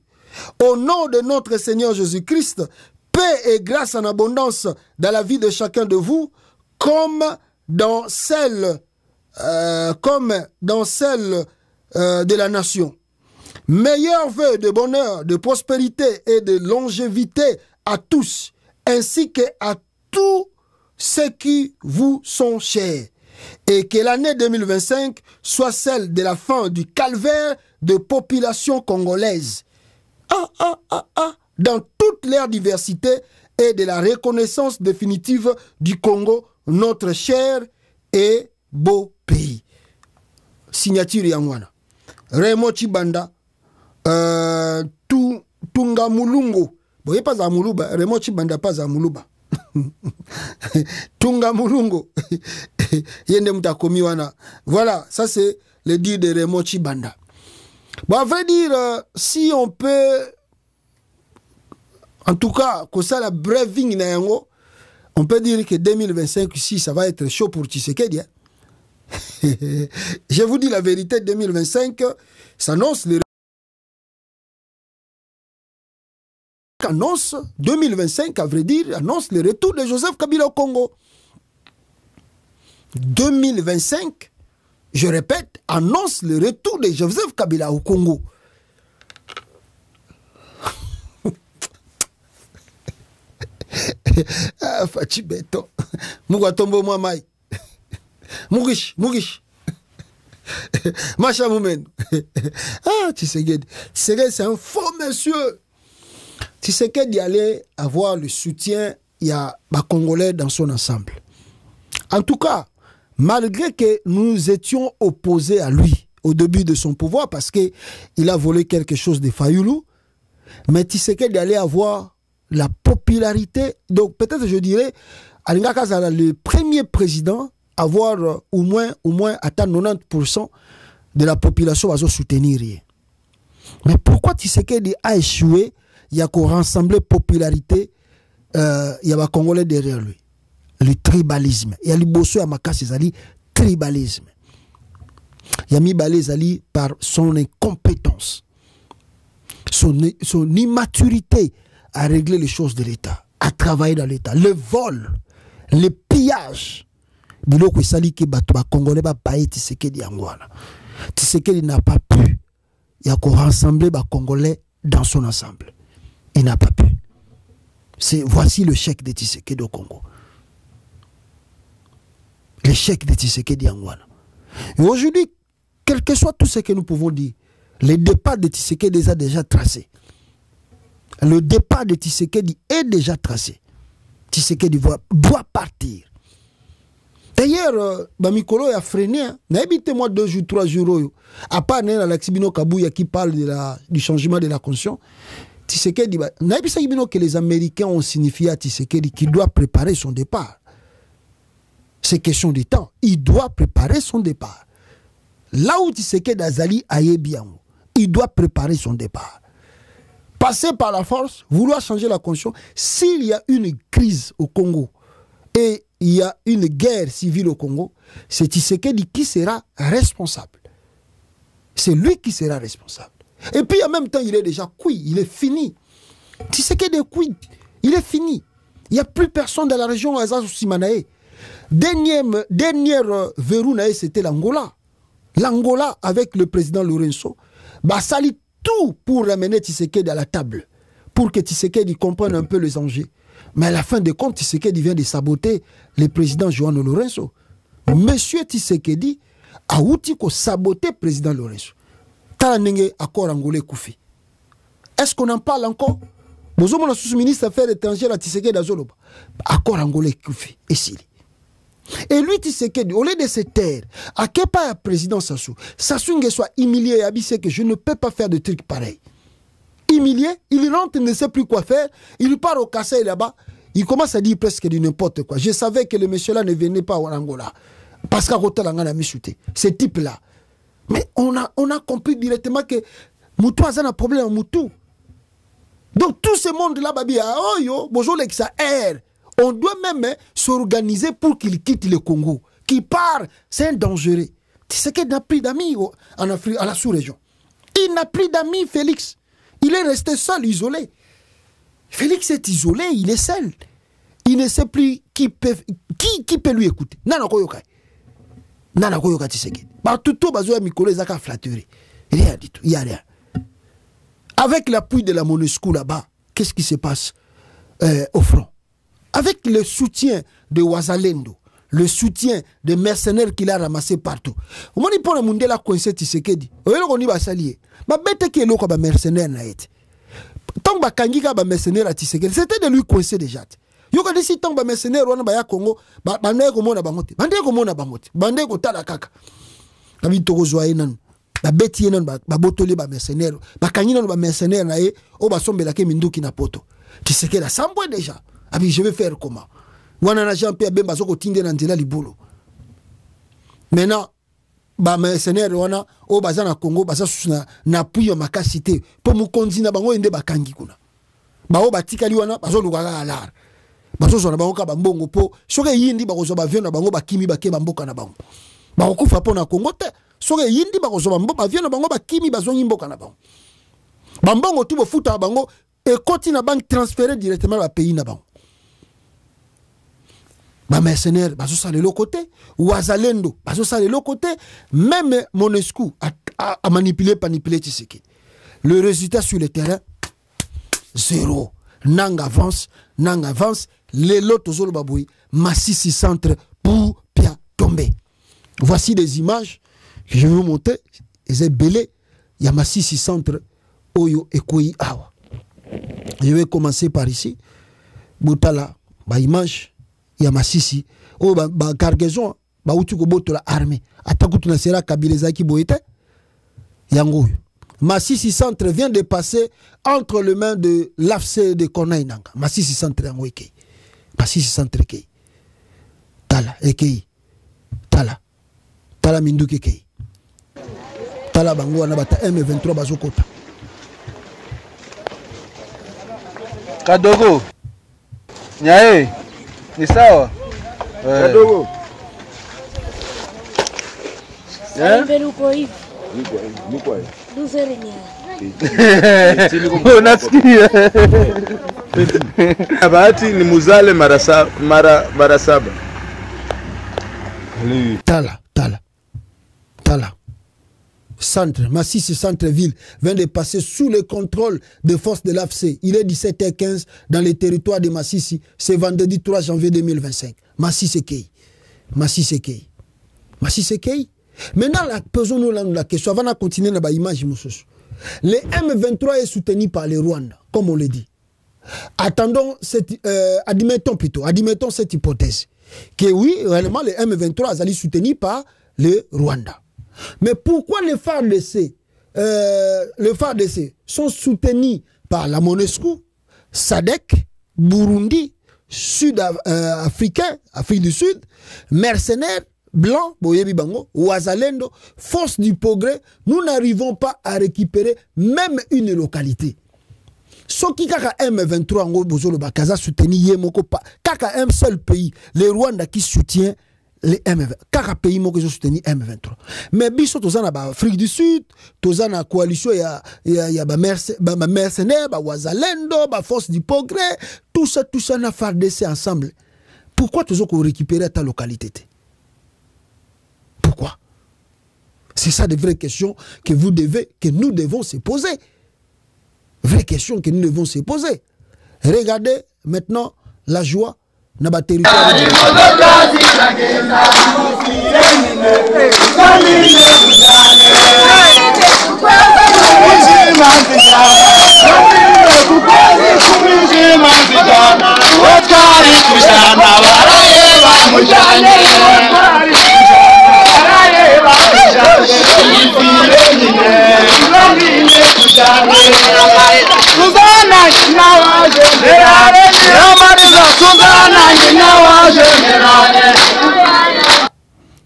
[SPEAKER 4] Au nom de notre Seigneur Jésus-Christ, paix et grâce en abondance dans la vie de chacun de vous, comme dans celle de la nation. Meilleurs vœux de bonheur, de prospérité et de longévité à tous, ainsi qu'à tous ceux qui vous sont chers. Et que l'année 2025 soit celle de la fin du calvaire de population congolaise. Dans toute leur diversité et de la reconnaissance définitive du Congo, notre cher et beau pays. Signature Yangwana. Raymond Tshibanda, Tunga Mulungu. Vous voyez pas à Muluba, Raymond Tshibanda pas à Muluba. Tunga Mulungu. Yende mutakomi wana. Voilà, ça c'est le dit de Raymond Tshibanda. Bon, à vrai dire, si on peut, en tout cas, que ça la breving na yango, on peut dire que 2025 ici, ça va être chaud pour Tshisekedi. Hein? Je vous dis la vérité, 2025 s'annonce le 2025, à vrai dire, annonce le retour de Joseph Kabila au Congo. 2025, je répète, annonce le retour de Joseph Kabila au Congo. Ah, Fachi Beto. Mugatombo Mwamai. Mugish. Macha Moumen. Ah, Tshisekedi. Tshisekedi, c'est un faux monsieur. Tshisekedi allait avoir le soutien, il y a des Congolais dans son ensemble. En tout cas, malgré que nous étions opposés à lui au début de son pouvoir, parce qu'il a volé quelque chose de Fayoulou, mais Tshisekedi allait avoir la popularité. Donc peut-être je dirais, Alinga Kazala, le premier président à avoir au moins atteint 90% de la population à soutenir. Mais pourquoi Tshisekedi a échoué? Il y a qu'au rassembler popularité, il y a des Congolais derrière lui. Le tribalisme. Il y a le bosso à Makassi Zali, tribalisme. Il y a Mibale Zali par son incompétence, son immaturité à régler les choses de l'État, à travailler dans l'État, le vol, le pillage. Biloko Sali qui bat Congolais ba baï Tshisekedi Angwana. Tshisekedi n'a pas pu. Il y a qu'au rassembler les Congolais dans son ensemble. Il n'a pas pu. Voici le chèque de Tshisekedi au Congo. Le chèque de Tshisekedi Angwana. Et aujourd'hui, quel que soit tout ce que nous pouvons dire, le départ de Tshisekedi est déjà tracé. Le départ de Tshisekedi est déjà tracé. Tshisekedi doit partir. D'ailleurs, Bamikolo a freiné. N'habitez-moi 2 jours, 3 jours. À part Alexibino Kabouya qui parle du changement de la conscience. Tshisekedi, n'habitez-moi que les Américains ont signifié à Tshisekedi qu'il doit préparer son départ. C'est question de temps. Il doit préparer son départ. Là où Tshisekedi Azali aille bien, il doit préparer son départ. Passer par la force, vouloir changer la conscience. S'il y a une crise au Congo et il y a une guerre civile au Congo, c'est Tshisekedi qui sera responsable. C'est lui qui sera responsable. Et puis en même temps, il est déjà cuit, il est fini. Tshisekedi est cuit, il est fini. Il n'y a plus personne dans la région Azaz-Simanaé. Dernière verrou, c'était l'Angola. L'Angola, avec le président Lourenço, sali tout pour ramener Tshisekedi à la table, pour que Tshisekedi comprenne un peu les enjeux. Mais à la fin de compte, Tshisekedi vient de saboter le président João Lourenço. Monsieur Tshisekedi a outil ko saboter le président Lourenço. Talanenge accord angolais Koufi. Est-ce qu'on en parle encore? Bozomo na sous-ministre des Affaires étrangères à Tshisekedi Azoloba. Accord angolais Koufi. Et s'il. Et lui, Tshisekedi, au lieu de se taire, à quel pas le président Sassou soit humilié et abaissé que je ne peux pas faire de trucs pareils. Humilié, il rentre, il ne sait plus quoi faire, il part au Kassai là-bas, il commence à dire presque du n'importe quoi. Je savais que le monsieur-là ne venait pas au Angola. Parce qu'à côté, on a mis shooté. Ce type-là. Mais on a compris directement que Moutou a un problème à Moutou. Donc tout ce monde-là, babi, oh yo, bonjour, ça air. On doit même s'organiser pour qu'il quitte le Congo. Qu'il part, c'est un dangereux. Tu sais qu'il n'a plus d'amis en Afrique, à la sous-région. Il n'a plus d'amis, Félix. Il est resté seul, isolé. Félix est isolé, il est seul. Il ne sait plus qui peut lui écouter. Nana koyoka. Nana koyoka Tshisekedi. Bah tout bazo ya mikolo ezaka flatterie. Rien du tout, il y a rien. Avec l'appui de la MONUSCO là-bas, qu'est-ce qui se passe au front? Avec le soutien de Ouazalendo, le soutien des mercenaires qu'il a ramassés partout. On dit pour le monde la coincé Tshisekedi. On dit basalier. Ma bête qui est là comme mercenaire na été. Tant que kangi ka ba mercenaire à Tshisekedi, c'était de lui coincer déjà. Yo ka disi tant ba mercenaire wana ba ya Congo, ba bande ko mona bangote. Bande ko mona bangote. Bande ko tala kaka. Kabi to zoye nan. Ba beti nan ba botoli ba mercenaire. Ba kangi nan ba mercenaire na e o ba sombela ke minduki na poto. Tshisekedi sambwe déjà. Abi je vais faire comment? Wana na Jean-Pierre Bemba soko tinde na nzela libolo. Maintenant ba mercenaire wana o baza na Congo baza susuna na puyo makasité po mukonzi na bango ende bakangi kuna. Ba o batikali wana bazo lukaka alar. Bazo zona bango ka bambongo po soke yindi bakozo ba viona bango bakimi bakeba mboka na bango. Ba okufa po na Congo te. Soke yindi bakozo ba viona bango bakimi bazo mboka na bango. Bambongo tu bo futa bango et continue na banque transférer directement au pays na bango. Ba mercenaires, bazo sa le côté, Ouazalendo, bazo sa le côté, même MONUSCO a manipulé Tshisekedi. Le résultat sur le terrain, zéro. Nang avance, les lots zolo baboui, Massissi centre pour Pia tomber. Voici des images que je vais vous montrer. C'est belé, il y a Massissi centre, Oyo Ekoi Awa. Je vais commencer par ici. Boutala, ba image. Ya Masisi o ba cargaison ba uti ko boto la armée atakutu na sera Kabila ki boite yango. Masisi centre vient de passer entre les mains de l'AFC de Corneille Nanga. Masisi centre yango eke. Masisi centre eke. Tala eke. Tala minduki eke. Tala bango na bata M23 bazokota.
[SPEAKER 9] Kadogo. Nyae. Ni sawa? Kadogo.
[SPEAKER 11] Uko hivi. Niko hivi. Duzere ni.
[SPEAKER 9] Unasikia? Bahati ni muzale mara saba.
[SPEAKER 4] Tala. Centre, Massissi centre-ville vient de passer sous le contrôle des forces de l'AFC. Il est 17h15 dans les territoires de Massissi. C'est vendredi 3 janvier 2025. Massissi Kei. Maintenant, posons-nous la question. Avant de continuer dans l'image, le M23 est soutenu par le Rwanda, comme on le dit. Admettons cette hypothèse. Que oui, réellement, le M23 est soutenu par le Rwanda. Mais pourquoi les FARDC sont soutenus par la MONUSCO, SADC, Burundi, Sud-Africain, Afrique du Sud, mercenaires, blancs, Boyebi Bango, Ouazalendo, force du progrès, nous n'arrivons pas à récupérer même une localité. Ce qui est M23 en Bozolo Bakaza soutenu Yemoko pas, kaka un seul pays, le Rwanda qui soutient les M23. Kaka pays mo qui soutenu M23. Mais biso tozana ba Afrique du Sud, tozana coalition ya mercenaires, ba Ouazalendo, ba force du progrès, tout ça na FARDC ensemble. Pourquoi toujours qu'on récupère ta localité? Pourquoi? C'est ça de vraies questions que nous devons se poser. Vraies les questions que nous devons se poser. Regardez maintenant la joie dans le territoire.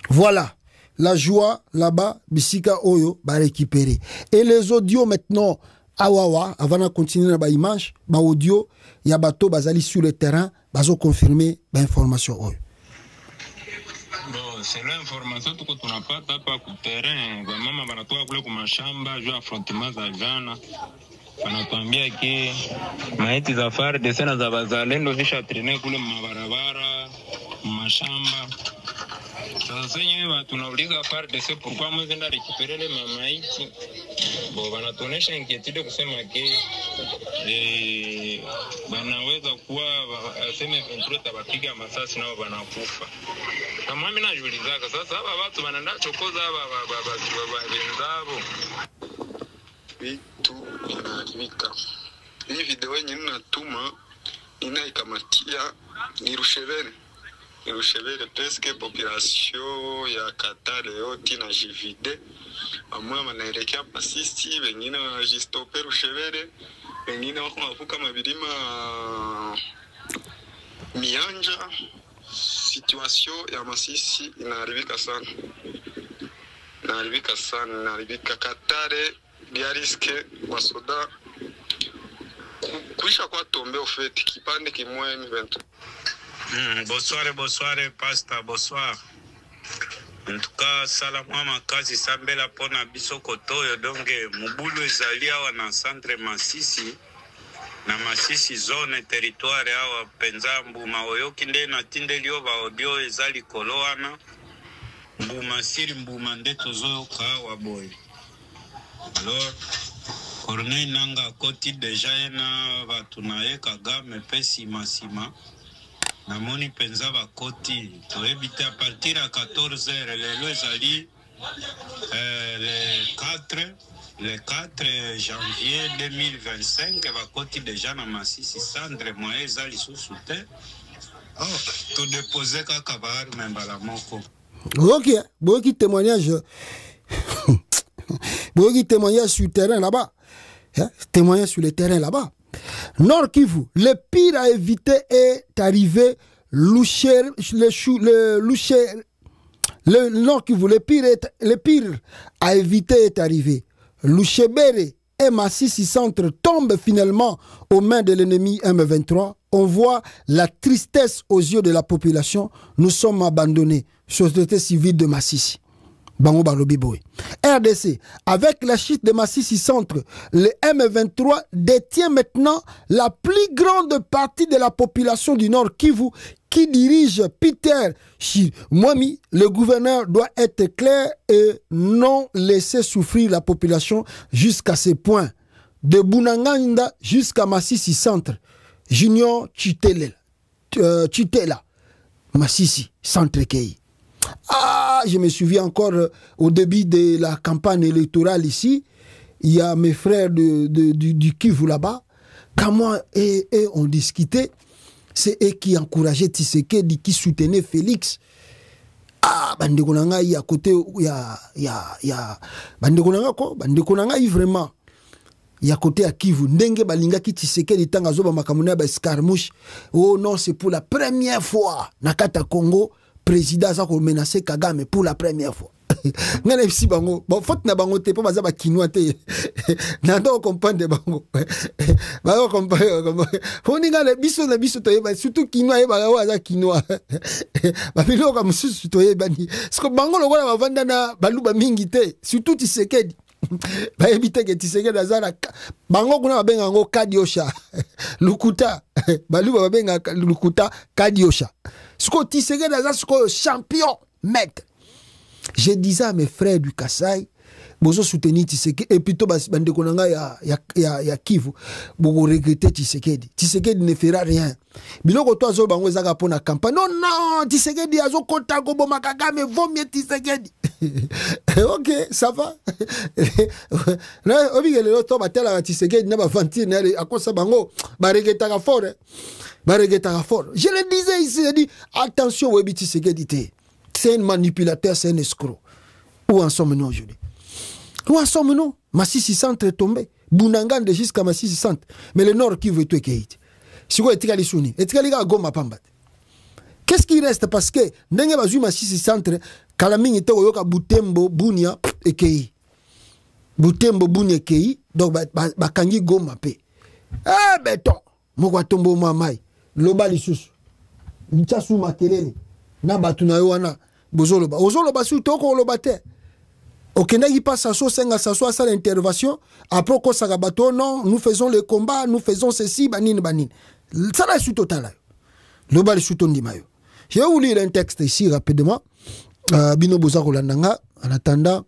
[SPEAKER 4] Voilà, la joie là-bas, Bisika Oyo va récupérer. Et les audios maintenant, Awawa, avant de continuer dans l'image, audio, il y a bateau bazali sur le terrain, bazo confirmer l'information Oyo.
[SPEAKER 12] Bon, c'est l'information que tu n'as pas tapé au terrain. Maman va natoa kule kwa mashamba, juu affrontement za jana. Wanatuambia ki maiti za FARDC na za bazalendo zisha trene kule mabarabara, mashamba. Sasa yenyewe tunauliza FARDC pourquoi mwenda récupérer les mamaiti. Bon, wanatuonesha inquiétude kusema ki wanaweza kuwa aseme kontrol tabapiga masasi nao wanakufa. Kama mimi najiulizaka sasa hapa watu wanaenda chokoza wenzao.
[SPEAKER 13] Vitu vinaharibika. Hii video yenye ninatuma inaikamatia ni Rushevere presque population ya Katare yote na jivide. Amwa wanaelekea Masisi, wengine wanajistope Rushevere, wengine wako wavuka mabilima Mianja. Situation ya Masisi inaharibika sana. Inaharibika Katare ya riske wasoda kuisha kwa tombe ofeti kipande kimwe M23.
[SPEAKER 12] Bonsoir pastor, bonsoir. En tout cas, salamwa kazi sambela pona biso kotoyo donge mubulu ezali awa na centre Masisi na Masisi zone territoire awa penza mbuma oyoki nde na tindeli yo ba audio ezali koloana mbuma siri mbuma nde tozoyoka awa boy. Alors Corneille nanga koti deja ena batu naye Kagame pesi masima na moni penza ba koti toebite a partir à 14h lelo ezali le 4 janvier 2025 va koti deja na Masisi centre moye ezali sous-souté. To déposer kaka ba membala moko.
[SPEAKER 4] Ok, beaucoup de témoignages. Beaucoup de témoignages sur le terrain là-bas. Témoignages sur le terrain là-bas. Nord Kivu, le pire à éviter est arrivé. Le Nord Kivu, le pire à éviter est arrivé. Louchebere et Masisi Centre tombent finalement aux mains de l'ennemi M23. On voit la tristesse aux yeux de la population. Nous sommes abandonnés. Société civile de Masisi. Bango Balobi Boy. RDC, avec la chute de Masisi Centre, le M23 détient maintenant la plus grande partie de la population du Nord Kivu qui dirige Peter Chimwami. Le gouverneur doit être clair et non laisser souffrir la population jusqu'à ce point. De Bunanganda jusqu'à Masisi Centre. Junior Chitela, Masisi Centre Kei. Ah, je me souviens encore au début de la campagne électorale ici, il y a mes frères du Kivu là-bas, quand moi et on discutait, c'est eux qui encourageaient Tshisekedi, qui soutenaient Félix. Ah, Bandekonanga, il y a côté, il y a Bandekonanga quoi, Bandekonanga vraiment. Il y a côté à Kivu, Ndenge Balinga qui Tshisekedi tanga zoba makamuna ba escarmouche. Oh non, c'est pour la première fois Nakata Congo. Président a menacé Kagame pour la première fois. Ngana si bango, bon faute na bango te pas baza ba kinois te. Nando comprendre bango. Ba comprendre. Foni ngale biso na biso to yeba surtout kinois yeba waza kinois. Ba bilo ka mususu to yeba ni. Sko bango lokola ba vanda na baluba mingi te, surtout Tshisekedi. Ba ebite ke Tshisekedi azana bango kuna babenga ngo Kadiosha. Lukuta. Baluba babenga Lukuta Kadiosha. Ce que champion, maître. Je disais à mes frères du Kasaï, bozo soutenir Tshisekedi et plutôt bande konanga ya Kivu bogo regretter Tshisekedi ne fera rien biloko to azo bango ezaka pona campagne non Tshisekedi azo kota ko boma Kagame vaut mieux Tshisekedi. OK, ça va. Na obigele lo to batela Tshisekedi na ba vantire na akosa bango ba regretaka fort. Je le disais ici, j'ai dit attention Webi Tshisekedi te. C'est un manipulateur, c'est un escroc. Où en sommes-nous aujourd'hui? Où en sommes-nous? Massissi Centre est tombé. Bunangande jusqu'à Massissi Centre. Mais le Nord qui veut tout écrire. Si vous êtes allé souni, êtes allé à Goma Pambat. Qu'est-ce qui reste? Parce que Nenga Bazu Massissi Centre, Kalaming était au Yoka Butembo, Bunia et Kei. Butembo, Bunia Kei. Donc, Bakangi Goma Pe. Ah, béton. Mokwa Tombo Mamai. Loba Lissus. Nchasu Makelele. Na Batuna Yoana. Bozoloba. Ozoloba su toko lobate. Okenda qui passe à so senga s'assoit à l'intervention. Après qu'on s'agabato, non, nous faisons le combat, nous faisons ceci, banin. Ça là, est sous total. Loba Lissus Tondimayo. Je vais vous lire un texte ici rapidement. Bino Bozako Landanga. En attendant,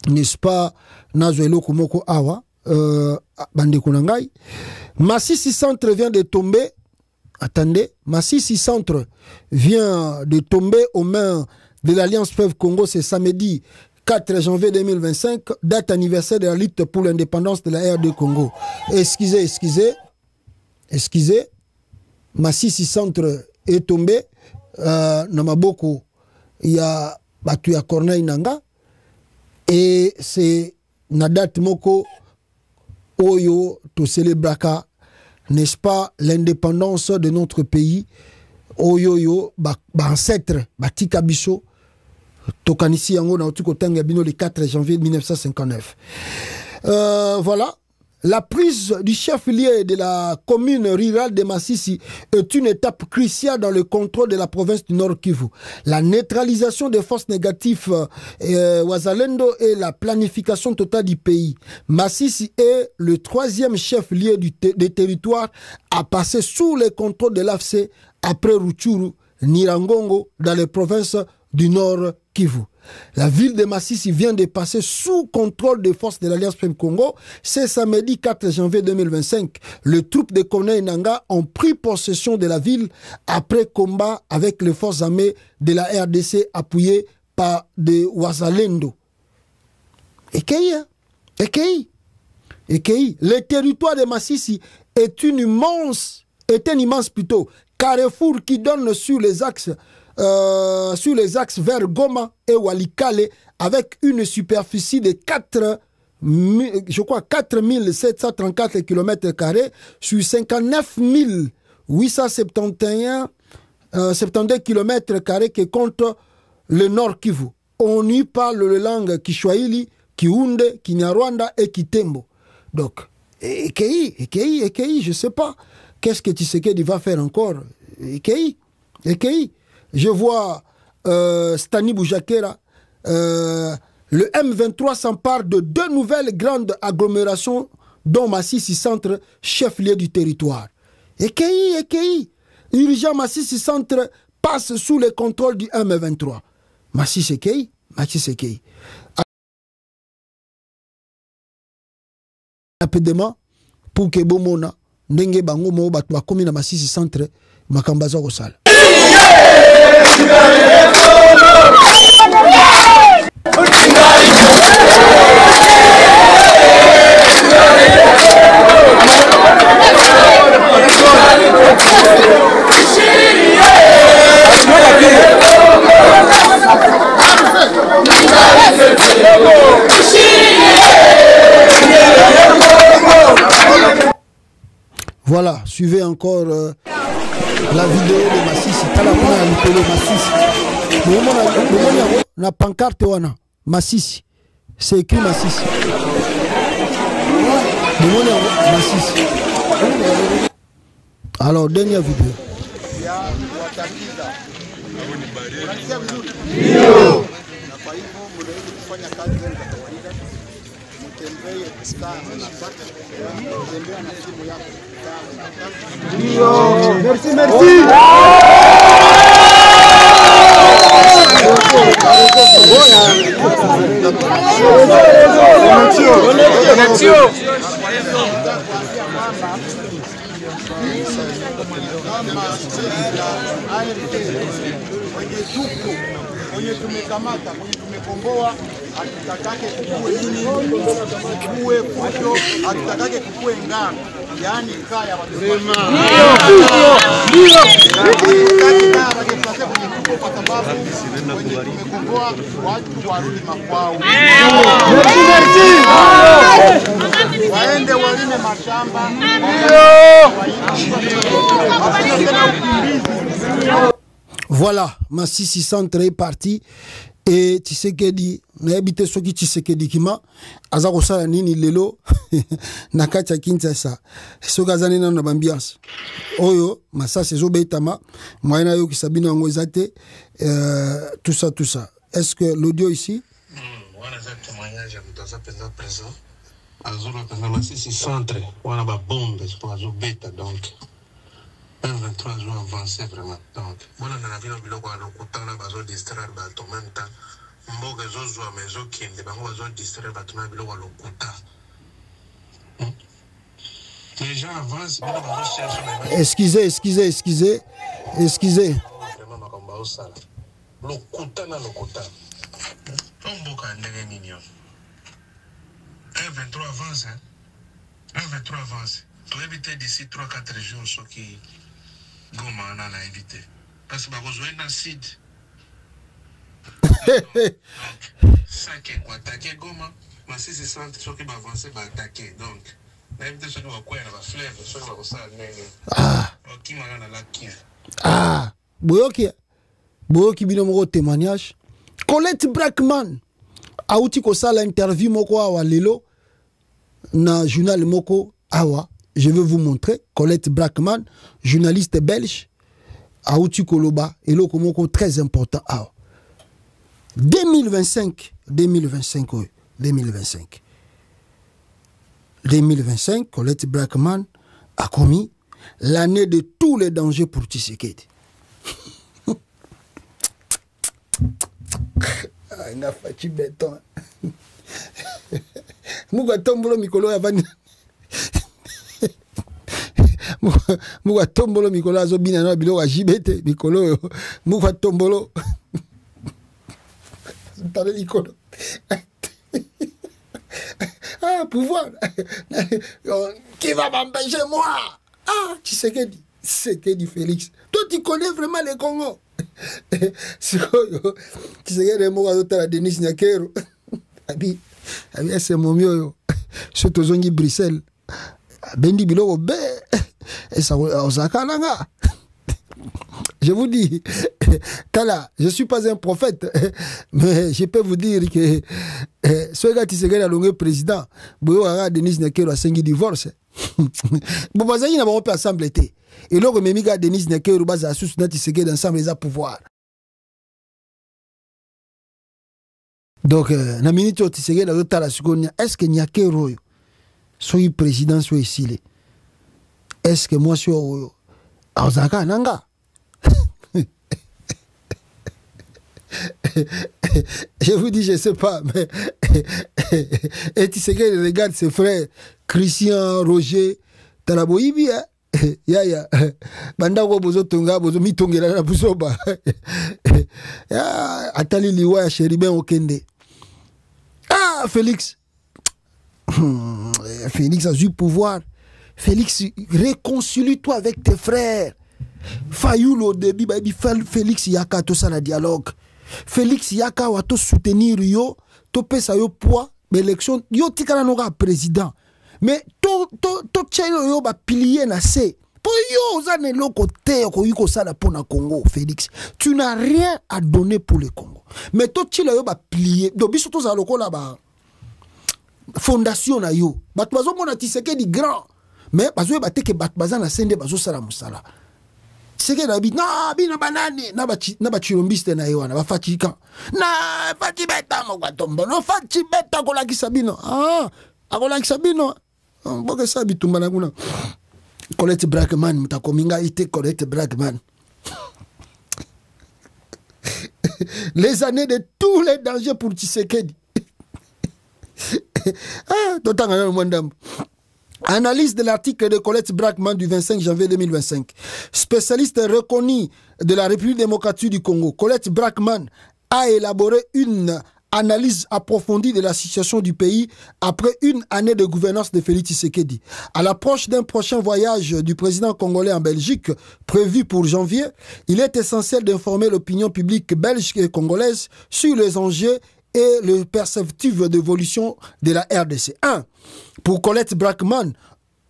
[SPEAKER 4] n'est-ce pas, Nazuelo Kumoko Awa. Bande Kunangai. Massissi Centre vient de tomber. Attendez, Massissi Centre vient de tomber aux mains de l'Alliance Fleuve Congo ce samedi 4 janvier 2025, date anniversaire de la lutte pour l'indépendance de la RD Congo. Excusez. Massissi Centre est tombé. Namaboko, il y a battu à Corneille Nanga. Et c'est na date moko Oyo to célébraka, n'est-ce pas, l'indépendance de notre pays. Oyo ancêtre Batika Biso Tokanisi Yango na Otukotanga Bino le 4 janvier 1959. Voilà. La prise du chef-lieu de la commune rurale de Massissi est une étape cruciale dans le contrôle de la province du Nord Kivu. La neutralisation des forces négatives Wazalendo et la planification totale du pays. Massissi est le troisième chef-lieu des territoires à passer sous le contrôle de l'AFC après Rutshuru, Nirangongo dans les provinces du Nord Kivu. La ville de Massissi vient de passer sous contrôle des forces de l'Alliance Fleuve Congo. C'est samedi 4 janvier 2025. Les troupes de Corneille Nanga ont pris possession de la ville après combat avec les forces armées de la RDC appuyées par des Wazalendo. Ekei. Le territoire de Massissi est un immense carrefour qui donne sur les axes vers Goma et Walikale avec une superficie de 4734 km² sur 59 871 72 km² que compte le Nord Kivu. On y parle le langue Kiswahili, Kiunde, Kinyarwanda et Kitembo. Donc, Ekei, je ne sais pas. Qu'est-ce que Tshisekedi va faire encore? Ekei. Je vois Stani Boujakera, le M23 s'empare de 2 nouvelles grandes agglomérations dont Massissi Centre, chef-lieu du territoire. Ekei. Urgent Massissi Centre passe sous le contrôle du M23. Massissi Ekei. Rapidement, pour que Bomona, Ndenge Bango Mo Batwa Komi na Massissi Centre, Makambaza Rosal. Voilà, suivez encore la vidéo de Massissi. La pancarte Massissi. C'est écrit Massissi. Massissi. Alors, dernière vidéo. Merci.
[SPEAKER 14] Mwenye tumekamata, mwenye tumekomboa, hatutakake kukue nini, kukue fujo, hatutakake kukue ngano, yaani kaya watu. Kwa sababu mwenye tumekomboa, watu warudi makwao. Waende walime mashamba.
[SPEAKER 4] Voilà, Massissi Centre est parti. Et Tshisekedi, n'habite ceux qui Tshisekedi kima, azako sala nini lelo, nakacha Kinshasa. So gazani na ambiance. Oyo, massa sezo betama, moyena yo kisabina ngozate, tout ça, tout ça. Est-ce que l'audio ici?
[SPEAKER 15] Voilà, c'est témoignage dans un présent. Azuro pendant Massissi Centre, on a ba bombe, c'est pour azo beta donc. 23 jours avancé vraiment. Donc, voilà, on a vu le biloko à l'okutana, bazo distraire, bato en même temps. Mboga zozo à maison qui est bazo distraire, bato na biloko à l'okuta. Les gens avancent, mais bazo chercher.
[SPEAKER 4] Excusez.
[SPEAKER 15] Vraiment, ma combat au sala. L'okuta na l'okuta. Mboga ndenge nini. 1-23 avance, hein. 1-23 avance. Pour éviter d'ici 3-4 jours, ce qui Goma on a évité. Parce que vous avez un site. Ça qui est attaquer Goma, mais si c'est ça, ceux qui vont avancer, vont attaquer. Donc, on a évité ceux qui vont quoi, il va fleuve, ceux qui vont ça, qui m'a dans la qui.
[SPEAKER 4] Ah, Boyoki binomoko témoignage. Colette Brackman, auti ko sala interview moko awa lelo na journal moko awa. Je vais vous montrer Colette Brackman, journaliste belge, Aouti Koloba, et le Komoko très important. 2025, 2025, Colette Brackman a commis l'année de tous les dangers pour Tshisekedi. Il a fait béton. Mouga tombolo mikolo yavani. Mouga tombolo mikolo azobina na bilo wa jibete mikolo mouga tombolo parler mikolo ah pouvoir qui va m'empêcher moi ah Tshisekedi Félix toi tu connais vraiment le Congo Tshisekedi mo azotala Denis Nyakero abi c'est mon mieux surtout zongi Bruxelles bendi biloko be et ça osaka nanga. Je vous dis, Tala, je ne suis pas un prophète, mais je peux vous dire que ce gars qui serait le président, Denis Nyakero a 5 divorces. Bon, vous avez un peu assemblé. Et là, Denis Nyakero a soutenu ensemble les pouvoir. Donc, na minute où Tshisekedi a dit est-ce que Nyakero soit président, soit ici? Est-ce que moi je suis Osaka Nanga? Je vous dis, je ne sais pas, mais et tu sais qu'il regarde ses frères Christian, Roger, Talaboibi, ya banda ko bozo tonga bozo mitongela na busoba ya atali liwa ya Chéribin Okende. Ah Félix a eu pouvoir. Félix, réconcilie-toi avec tes frères. Fayoul au début, Félix Yaka, tout ça, le dialogue. Félix Yaka, wa to soutenir yo, to pesa yo poids, l'élection, yo tikana noga président. Mais to tchelo yo ba pilier na se. Po yo zane lo côté ko yuko sala pour na Congo, Félix. Tu n'as rien à donner pour le Congo. Mais to tchelo yo ba pilier. Do biso to za loko la ba fondation na yo. Bat bazo mona Tshisekedi grand. Mais bazo ba teke bat bazana sende bazo sala musala. Tshisekedi na bi na bina banani na ba chirombiste na yo na ba fatika. Na fati beta mo gatombo. No fati beta ko la kisabino. Ah, akola kisabino. Boke sabi tumbana kuna. Colette Brackman mutakominga ite Colette Brackman. Les années de tous les dangers pour Tshisekedi. Analyse de l'article de Colette Brackman du 25 janvier 2025. Spécialiste reconnue de la République démocratique du Congo, Colette Brackman a élaboré une analyse approfondie de la situation du pays après une année de gouvernance de Félix Tshisekedi. À l'approche d'un prochain voyage du président congolais en Belgique, prévu pour janvier, il est essentiel d'informer l'opinion publique belge et congolaise sur les enjeux et les perspectives d'évolution de la RDC. 1. Pour Colette Brackman,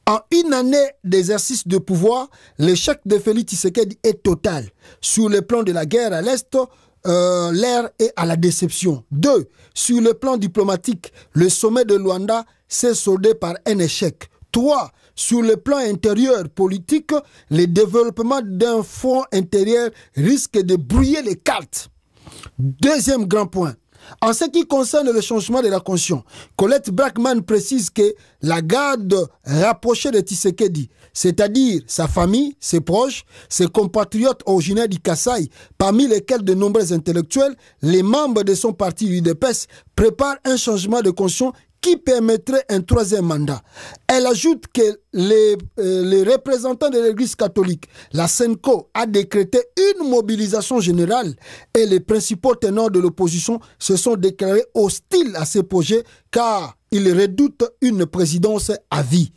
[SPEAKER 4] en une année d'exercice de pouvoir, l'échec de Félix Tshisekedi est total. Sur le plan de la guerre à l'Est, l'air est à la déception. 2. Sur le plan diplomatique, le sommet de Luanda s'est soldé par un échec. 3. Sur le plan intérieur politique, le développement d'un front intérieur risque de brouiller les cartes. Deuxième grand point. En ce qui concerne le changement de la conscience, Colette Brackman précise que la garde rapprochée de Tshisekedi, c'est-à-dire sa famille, ses proches, ses compatriotes originaires du Kasaï, parmi lesquels de nombreux intellectuels, les membres de son parti UDPS, préparent un changement de conscience qui permettrait un troisième mandat. Elle ajoute que les représentants de l'Église catholique, la SENCO, a décrété une mobilisation générale et les principaux ténors de l'opposition se sont déclarés hostiles à ces projets car ils redoutent une présidence à vie.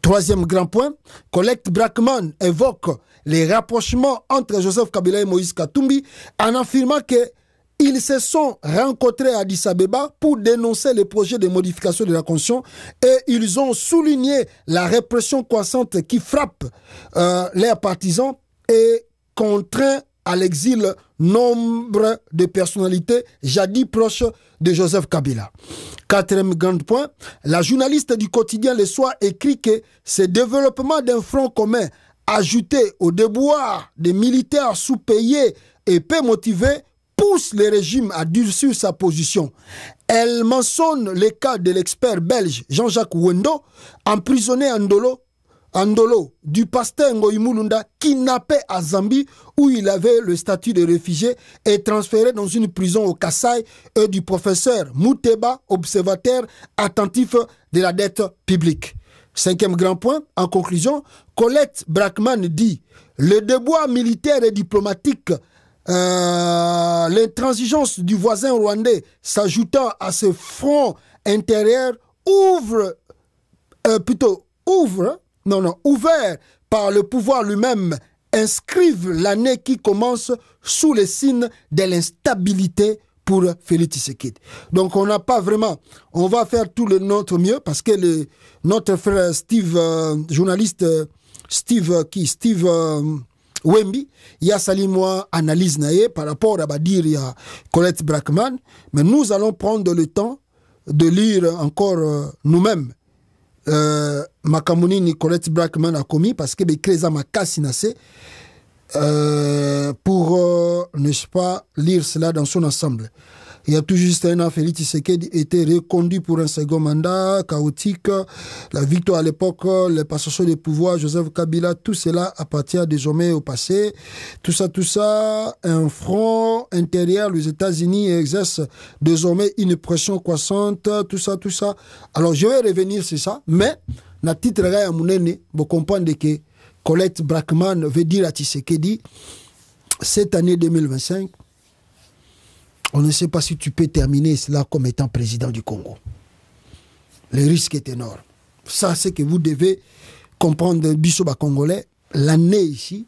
[SPEAKER 4] Troisième grand point, Colette Brackman évoque les rapprochements entre Joseph Kabila et Moïse Katumbi en affirmant que ils se sont rencontrés à Addis Abeba pour dénoncer les projets de modification de la Constitution et ils ont souligné la répression croissante qui frappe leurs partisans et contraint à l'exil nombre de personnalités jadis proches de Joseph Kabila. Quatrième grand point, la journaliste du quotidien Le Soir écrit que ce développement d'un front commun ajouté au déboire des militaires sous-payés et peu motivés pousse le régime à durcir sa position. Elle mentionne le cas de l'expert belge Jean-Jacques Wendo, emprisonné à Ndolo, du pasteur Ngoï Mulunda, kidnappé à Zambie où il avait le statut de réfugié et transféré dans une prison au Kasaï, et du professeur Mouteba, observateur attentif de la dette publique. Cinquième grand point, en conclusion, Colette Brackman dit « Le déboire militaire et diplomatique l'intransigeance du voisin rwandais s'ajoutant à ce front intérieur ouvert par le pouvoir lui-même inscrivent l'année qui commence sous les signes de l'instabilité pour Félix Tshisekedi. Donc on n'a pas vraiment, on va faire tout le notre mieux parce que notre frère Steve, journaliste Steve Wemby, il y a sali moi analyse naé par rapport à Badir, il y a Colette Brackman, mais nous allons prendre le temps de lire encore nous-mêmes Makamunini Colette Brackman a commis parce que Bekreza Makasi Nassé pour n'est-ce pas lire cela dans son ensemble. Il y a tout juste un an, Félix Tshisekedi était reconduit pour un second mandat chaotique. La victoire à l'époque, les passations de pouvoir, Joseph Kabila, tout cela appartient désormais au passé. Tout ça, un front intérieur, les États-Unis exercent désormais une pression croissante, tout ça. Alors, je vais revenir sur ça, mais, na titre à Mounene, vous comprenez que Colette Brackman veut dire à Tshisekedi, cette année 2025, on ne sait pas si tu peux terminer cela comme étant président du Congo. Le risque est énorme. Ça, c'est que vous devez comprendre, Bissoba Congolais, l'année ici,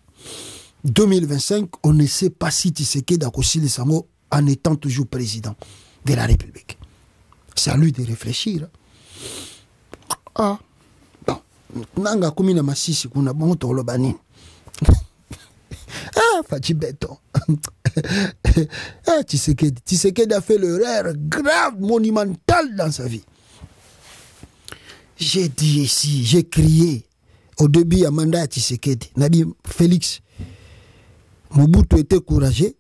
[SPEAKER 4] 2025, on ne sait pas si Tshisekedi Akosile Sango en étant toujours président de la République. C'est à lui de réfléchir. Ah, bon. Nanga kumina masisi kuna bon tolobani. Ah, Fati Béton. Ah, Tshisekedi a fait l'erreur grave, monumentale dans sa vie. J'ai dit ici, j'ai crié au début à mandat à Tshisekedi. On a dit, Félix, Mobutu était courageux,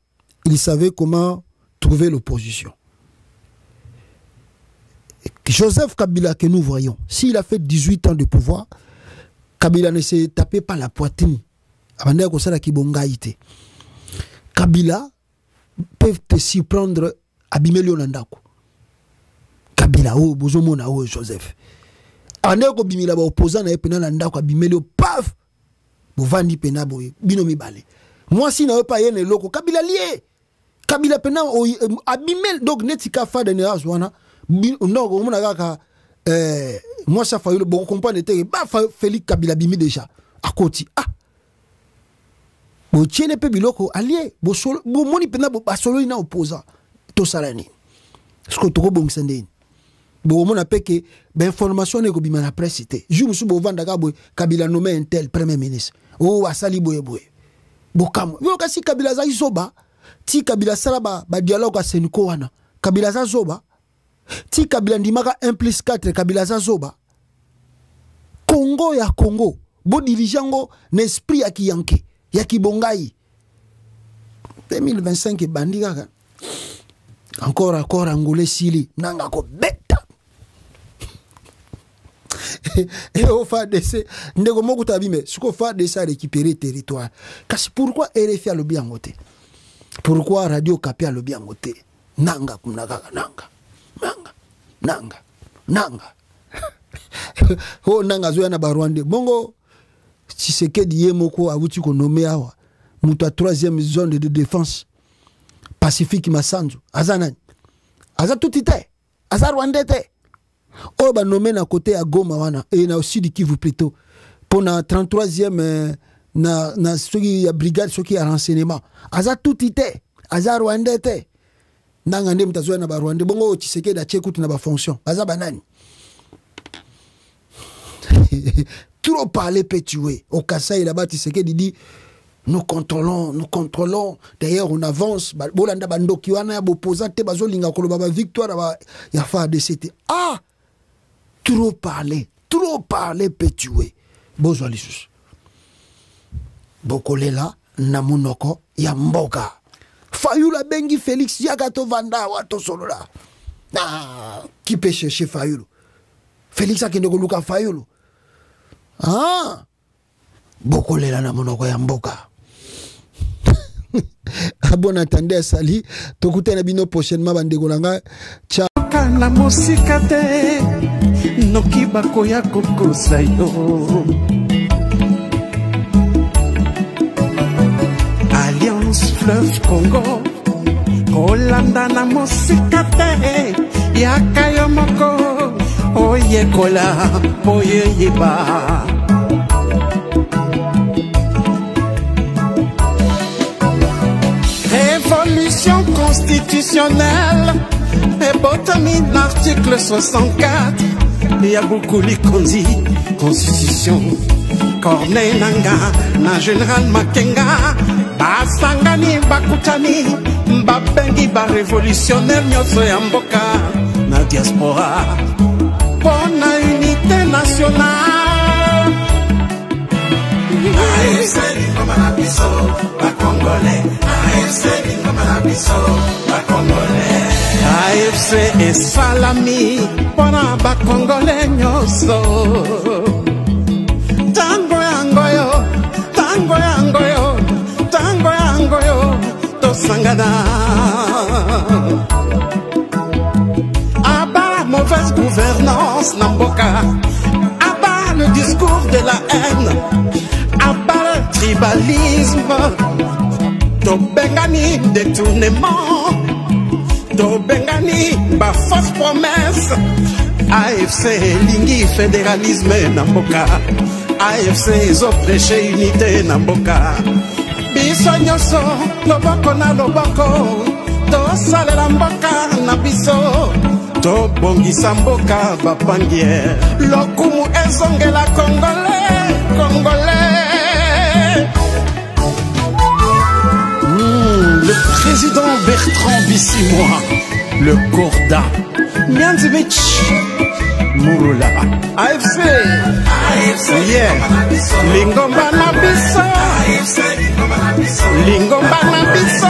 [SPEAKER 4] il savait comment trouver l'opposition. Joseph Kabila que nous voyons, s'il a fait 18 ans de pouvoir, Kabila ne s'est tapé pas la poitrine. Kabila peut te surprendre à Bimeli Onandako. Kabila kabila o bozomona o Joseph ane ko bimila ba opposant na epena na ndako bimeli paf bovandi pena boye bino mibale moi si na pas yene loko kabila lié kabila pena abimel donc netika fa de neas wana non ko mona kaka moi ça Fayulu bon comprendre te ba Félix Kabila bimi déjà à côté bo tiene pe biloko allié bo solo bo moni pena bo basolo ina opposant to salani ce que to ko bon sendeni bo mona pe que ben information ne ko bima na presse te ju musu bo vanda ka bo Kabila nommé un tel premier ministre o asali boye bo kam yo kasi Kabila za isoba ti Kabila salaba ba dialogue a Seniko wana Kabila za zoba ti Kabila ndimaka 1+4 Kabila za zoba Congo ya Congo bo dirigeango n'esprit ya kiyanke ya kibongai 2025 bandi kaka encore angolais sili nanga ko beta et au FARDC ndeko moko tabime suko FARDC a récupérer territoire kasi pourquoi RFI a le bien ngote pourquoi Radio Kapi a le bien ngote nanga kumnaka nanga oh nanga zo na barwande bongo Tshisekedi yemoko abuti ko nommé awa mutu a 3e zone de défense Pacifique Masanzu azanani aza tutite aza rwandete o ba nommé na côté à Goma wana et na aussi du Kivu plutôt pour na 33e na soki ya brigade soki ya renseignement aza tutite aza rwandete nanga ndem tazo na ba rwande bongo Tshisekedi a tchekuti na ba fonction aza banani trop parler peut tuer au Kasaï là-bas Tshisekedi dit nous contrôlons d'ailleurs on avance bolanda bandoki wana ya opposant te bazolinga ko ba victoire ya FARDC trop parler peut tuer bozwa lisusu bokolela na munoko ya mboka Fayulu bengi Félix yakato vanda wato solola qui peut chercher Fayulu Félix akende ko luka Fayulu bokolela na monoko ya mboka bon attendez sali tokutana bino prochainement bandeko langa ciao
[SPEAKER 16] kana musika te noki bakoya kokosa yo Alliance Fleuve Congo kolanda na musika te yakayo moko oyekola oyeyeba Révolution constitutionnelle et botami l'article 64 il y a beaucoup de constitution Corneille Nanga na général Makenga basangani bakutani babengi ba révolutionnaire nyoso ya mboka na diaspora pour la unité nationale AFC Lingoma biso ba Congolais AFC Lingoma biso ba Congolais AFC et salami pona ba Congolais nyoso tango yangoyo to sangana aba mauvaise gouvernance namboka aba le discours de la haine aba le tribalisme to bengani détournement to bengani ba fausse promesse AFC lingi fédéralisme namboka AFC ezo prêcher unité namboka biso nyoso loboko na loboko to salela mboka na biso to bongisa mboka bapangier lokumu ezongela Congolais le président Bertrand Bissimois le Corda Mianzimich Murula AFC yeah Lingomba na biso Lingomba na biso